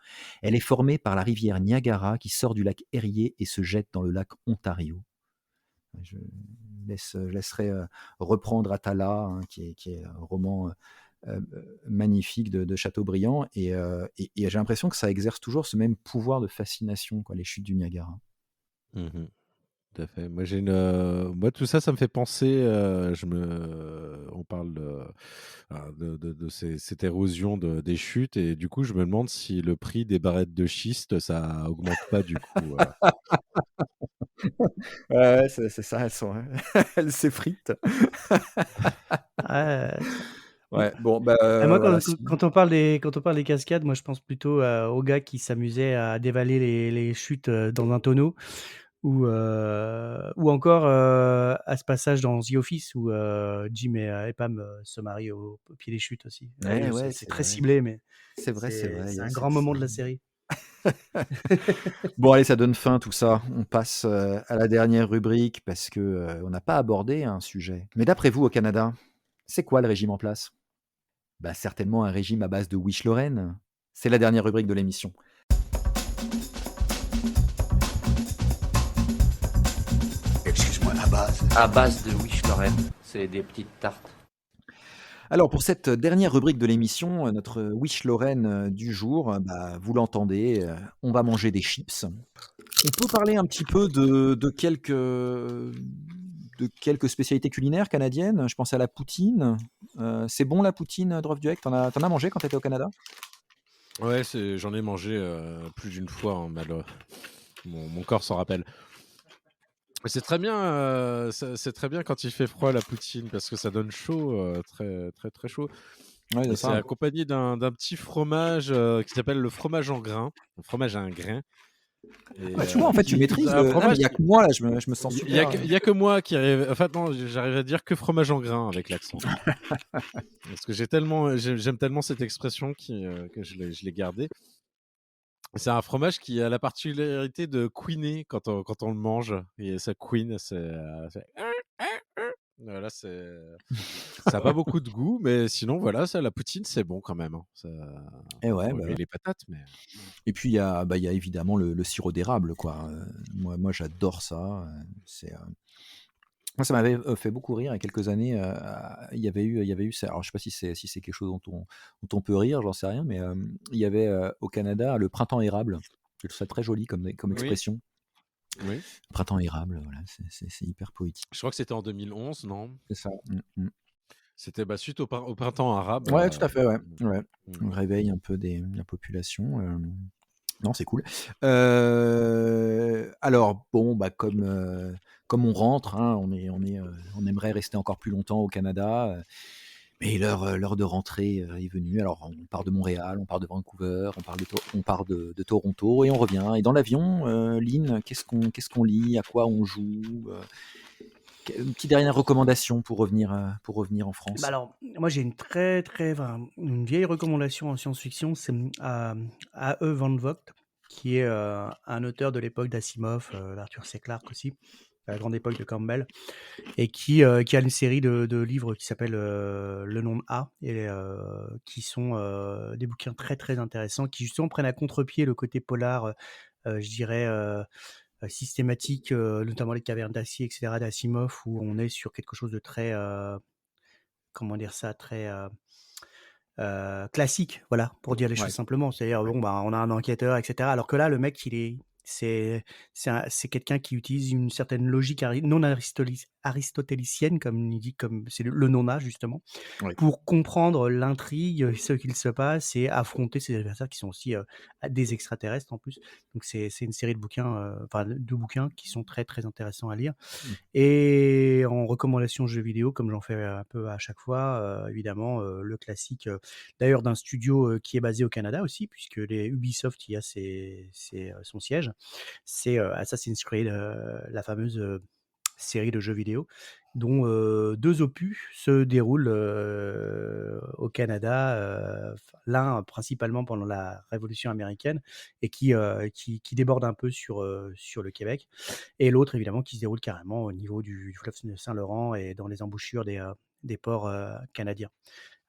Elle est formée par la rivière Niagara qui sort du lac Erie et se jette dans le lac Ontario. Je laisserai reprendre Atala, hein, qui est un roman magnifique de Chateaubriand, et j'ai l'impression que ça exerce toujours ce même pouvoir de fascination, quoi, les chutes du Niagara. Mhm. Tout à fait. Moi, tout ça, ça me fait penser. On parle de cette érosion des chutes, et du coup, je me demande si le prix des barrettes de schiste, ça augmente pas du coup. Ouais, c'est ça, elles s'effritent. Ouais. Ouais, bon, Et moi, voilà. quand on parle des cascades, moi, je pense plutôt aux gars qui s'amusaient à dévaler les chutes dans un tonneau, ou encore à ce passage dans The Office où Jim et Pam se marient au pied des chutes aussi. Ouais, C'est ouais, c'est c'est très vrai. ciblé, mais C'est vrai, il c'est y a un grand cette moment de la scène. série. Bon, allez, ça donne fin tout ça. On passe à la dernière rubrique parce que on n'a pas abordé un sujet. Mais d'après vous, au Canada, c'est quoi le régime en place? Bah, certainement un régime à base de Wish Lorraine. C'est la dernière rubrique de l'émission. Excuse-moi, à base. À base de Wish Lorraine, c'est des petites tartes. Alors pour cette dernière rubrique de l'émission, notre Wish Lorraine du jour, vous l'entendez, on va manger des chips. On peut parler un petit peu de quelques spécialités culinaires canadiennes. Je pense à la poutine. C'est bon la poutine, Drofduek? T'en as mangé quand tu étais au Canada? Ouais, j'en ai mangé plus d'une fois, hein, mon corps s'en rappelle. C'est très bien, c'est très bien quand il fait froid la poutine parce que ça donne chaud, très très très chaud. Ouais, c'est Et c'est ça. accompagné d'un petit fromage qui s'appelle le fromage en grain, le fromage à un grain. Et Tu vois, en fait, tu c'est maîtrises un le. Ah, mais fromage. il y a que moi là, je me sens Il super. y a que moi qui arrive. En fait, non, j'arrive à dire que fromage en grain avec l'accent. Parce que j'aime tellement cette expression que je l'ai gardée. C'est un fromage qui a la particularité de couiner quand on le mange. Et ça couine, voilà, ça a pas beaucoup de goût, mais sinon, voilà, la poutine, c'est bon quand même, hein. Et ouais, Faut aimer les patates, mais. et puis il y a évidemment le sirop d'érable, quoi. Moi j'adore ça. Moi, ça m'avait fait beaucoup rire il y a quelques années. Il y avait eu ça. Alors, je sais pas si c'est quelque chose dont on peut rire, j'en sais rien, mais il y avait au Canada le printemps érable. Je trouve ça très joli comme Oui, expression. oui. Printemps érable, voilà, c'est hyper poétique. Je crois que c'était en 2011, non? C'est ça. C'était suite au printemps arabe. Ouais, tout à fait, ouais. Ouais. On mm. réveille un peu de la population. Non, c'est cool. Alors, bon, comme on rentre, hein, on aimerait rester encore plus longtemps au Canada. Mais l'heure de rentrée est venue. Alors, on part de Montréal, on part de Vancouver, on part de Toronto et on revient. Et dans l'avion, Lynn, qu'est-ce qu'on lit? À quoi on joue? Une petite dernière recommandation pour revenir en France. Alors, moi j'ai une vieille recommandation en science-fiction, c'est A.E. Van Vogt, qui est un auteur de l'époque d'Asimov, d'Arthur C. Clarke aussi, à la grande époque de Campbell, et qui a une série de livres qui s'appelle Le nom de A, et qui sont des bouquins très très intéressants, qui justement prennent à contre-pied le côté polar, je dirais systématique, notamment les cavernes d'acier, etc., d'Asimov, où on est sur quelque chose de très comment dire ça, très classique, voilà, pour dire les Ouais. choses simplement. C'est-à-dire, bon, on a un enquêteur, etc. Alors que là, le mec, c'est quelqu'un qui utilise une certaine logique non aristotélicienne, comme il dit, comme c'est le nona, justement, Ouais. pour comprendre l'intrigue, ce qu'il se passe et affronter ses adversaires qui sont aussi des extraterrestres en plus. Donc, c'est une série de bouquins, de bouquins qui sont très, très intéressants à lire. Et en recommandation jeux vidéo, comme j'en fais un peu à chaque fois, évidemment, le classique, d'ailleurs d'un studio qui est basé au Canada aussi, puisque les Ubisoft y a son siège, c'est Assassin's Creed, la fameuse série de jeux vidéo, dont 2 opus se déroulent au Canada, l'un principalement pendant la Révolution américaine et qui déborde un peu sur le Québec, et l'autre évidemment qui se déroule carrément au niveau du fleuve Saint-Laurent et dans les embouchures des ports canadiens,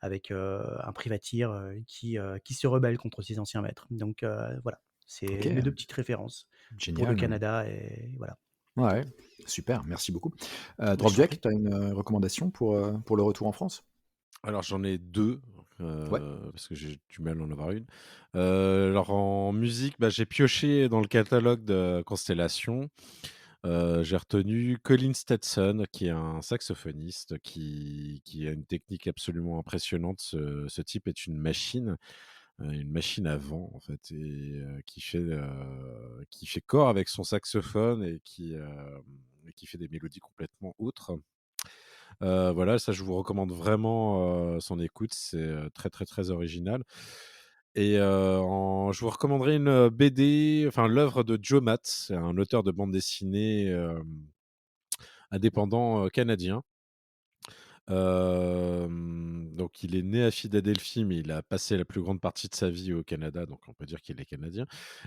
avec un privateer qui se rebelle contre ses anciens maîtres. Donc voilà, c'est Ok, mes 2 petites références pour le génial. Canada, et voilà. Ouais, super, merci beaucoup. Je t'en Dropjack, prie. tu as une recommandation pour le retour en France? Alors j'en ai 2, Ouais. parce que j'ai du mal à en avoir une. Alors en musique, bah, j'ai pioché dans le catalogue de Constellation. J'ai retenu Colin Stetson, qui est un saxophoniste qui a une technique absolument impressionnante. Ce type est une machine à vent en fait, et qui fait corps avec son saxophone et qui fait des mélodies complètement outres. Voilà, ça je vous recommande vraiment, son écoute, c'est, très, très, très original. Et je vous recommanderais une, BD, enfin l'œuvre de Joe Matt, c'est un auteur de bande dessinée, indépendant, canadien. Donc il est né à Philadelphie, mais il a passé la plus grande partie de sa vie au Canada, donc on peut dire qu'il est canadien.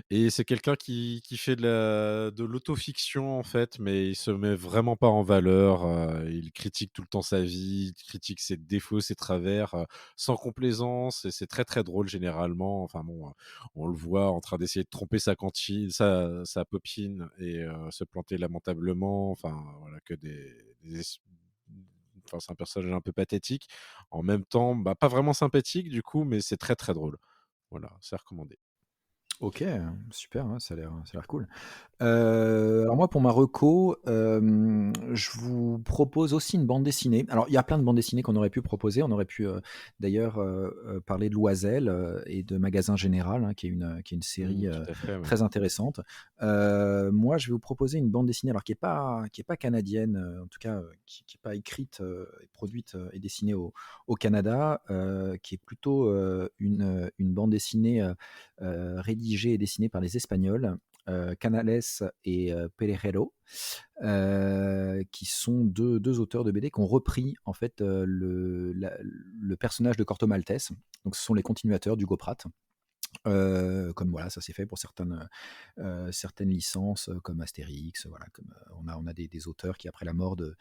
Et c'est quelqu'un qui fait de l'autofiction, en fait, mais il se met vraiment pas en valeur. Il critique tout le temps sa vie, il critique ses défauts, ses travers, sans complaisance, et c'est très, très drôle généralement. Enfin bon, on le voit en train d'essayer de tromper sa copine, et se planter lamentablement. Enfin voilà, que enfin, c'est un personnage un peu pathétique. En même temps, bah, pas vraiment sympathique du coup, mais c'est très, très drôle. Voilà, c'est recommandé. Ok, super, ouais, ça a l'air cool. Alors moi, pour ma reco, je vous propose aussi une bande dessinée. Alors, il y a plein de bandes dessinées qu'on aurait pu proposer. On aurait pu d'ailleurs parler de Loisel et de Magasin Général, hein, qui est une série Tout à fait, ouais. très intéressante. Moi, je vais vous proposer une bande dessinée, alors qui est pas canadienne, en tout cas, qui est pas écrite, et produite et dessinée au Canada, qui est plutôt une bande dessinée rédigée et dessinée par les Espagnols, Canales et Pelejero, qui sont deux auteurs de BD qui ont repris en fait le personnage de Corto Maltese. Donc ce sont les continuateurs d'Hugo Pratt. Comme voilà, ça s'est fait pour certaines licences comme Astérix, voilà, comme on a des auteurs qui après la mort de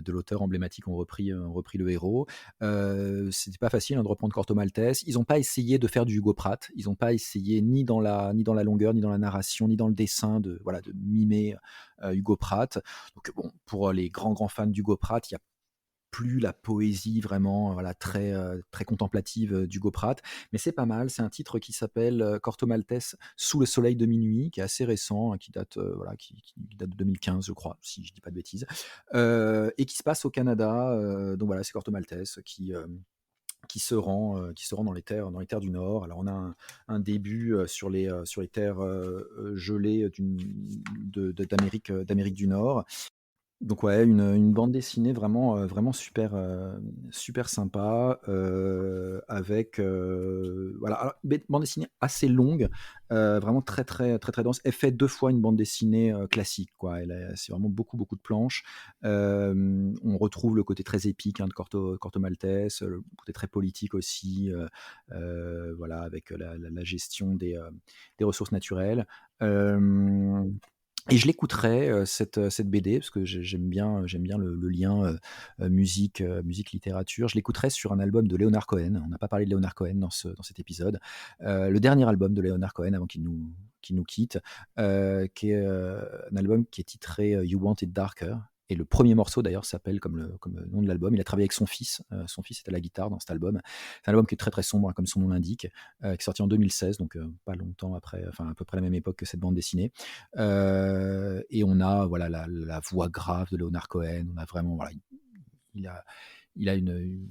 l'auteur emblématique ont repris le héros. C'était pas facile, hein, de reprendre Corto Maltese. Ils n'ont pas essayé de faire du Hugo Pratt. Ils n'ont pas essayé ni dans la longueur, ni dans la narration, ni dans le dessin de mimer Hugo Pratt. Donc bon, pour les grands fans d'Hugo Pratt, il y a plus la poésie vraiment voilà, très, très contemplative d'Hugo Pratt, mais c'est pas mal. C'est un titre qui s'appelle Corto Maltese sous le soleil de minuit, qui est assez récent, hein, qui date de 2015, je crois, si je dis pas de bêtises, et qui se passe au Canada. Donc voilà, c'est Corto Maltese qui se rend dans les terres du Nord. Alors on a un début sur les terres gelées d'Amérique du Nord. Donc ouais, une bande dessinée vraiment super, super sympa, avec, voilà, alors, bande dessinée assez longue, vraiment très, très, très, très dense. Elle fait 2 fois une bande dessinée, classique, quoi. C'est vraiment beaucoup, beaucoup de planches. On retrouve le côté très épique, hein, de Corto Maltese, le côté très politique aussi, voilà, avec la gestion des ressources naturelles. Et je l'écouterai, cette BD, parce que j'aime bien le lien musique, littérature. Je l'écouterai sur un album de Leonard Cohen. On n'a pas parlé de Leonard Cohen dans cet épisode. Le dernier album de Leonard Cohen avant qu'il nous quitte, qui est un album qui est titré You Want It Darker. Et le premier morceau d'ailleurs s'appelle comme le nom de l'album. Il a travaillé avec son fils. Son fils est à la guitare dans cet album. C'est un album qui est très très sombre, hein, comme son nom l'indique, qui est sorti en 2016, donc pas longtemps après, enfin à peu près la même époque que cette bande dessinée. Et on a voilà la voix grave de Leonard Cohen. On a vraiment voilà, il a une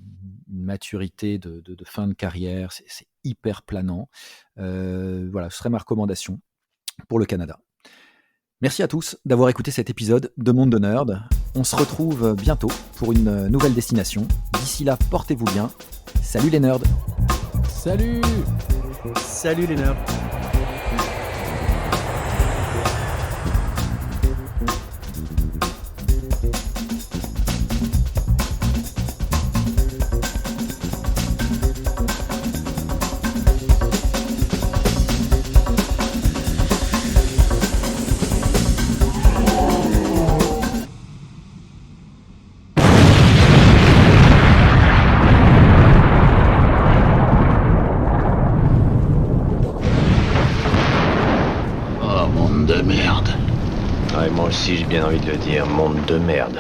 maturité de fin de carrière. C'est hyper planant. Voilà, ce serait ma recommandation pour le Canada. Merci à tous d'avoir écouté cet épisode de Monde de Nerd. On se retrouve bientôt pour une nouvelle destination. D'ici là, portez-vous bien. Salut les nerds. Salut! Salut les nerds. de merde. Ouais, moi aussi j'ai bien envie de le dire, monde de merde.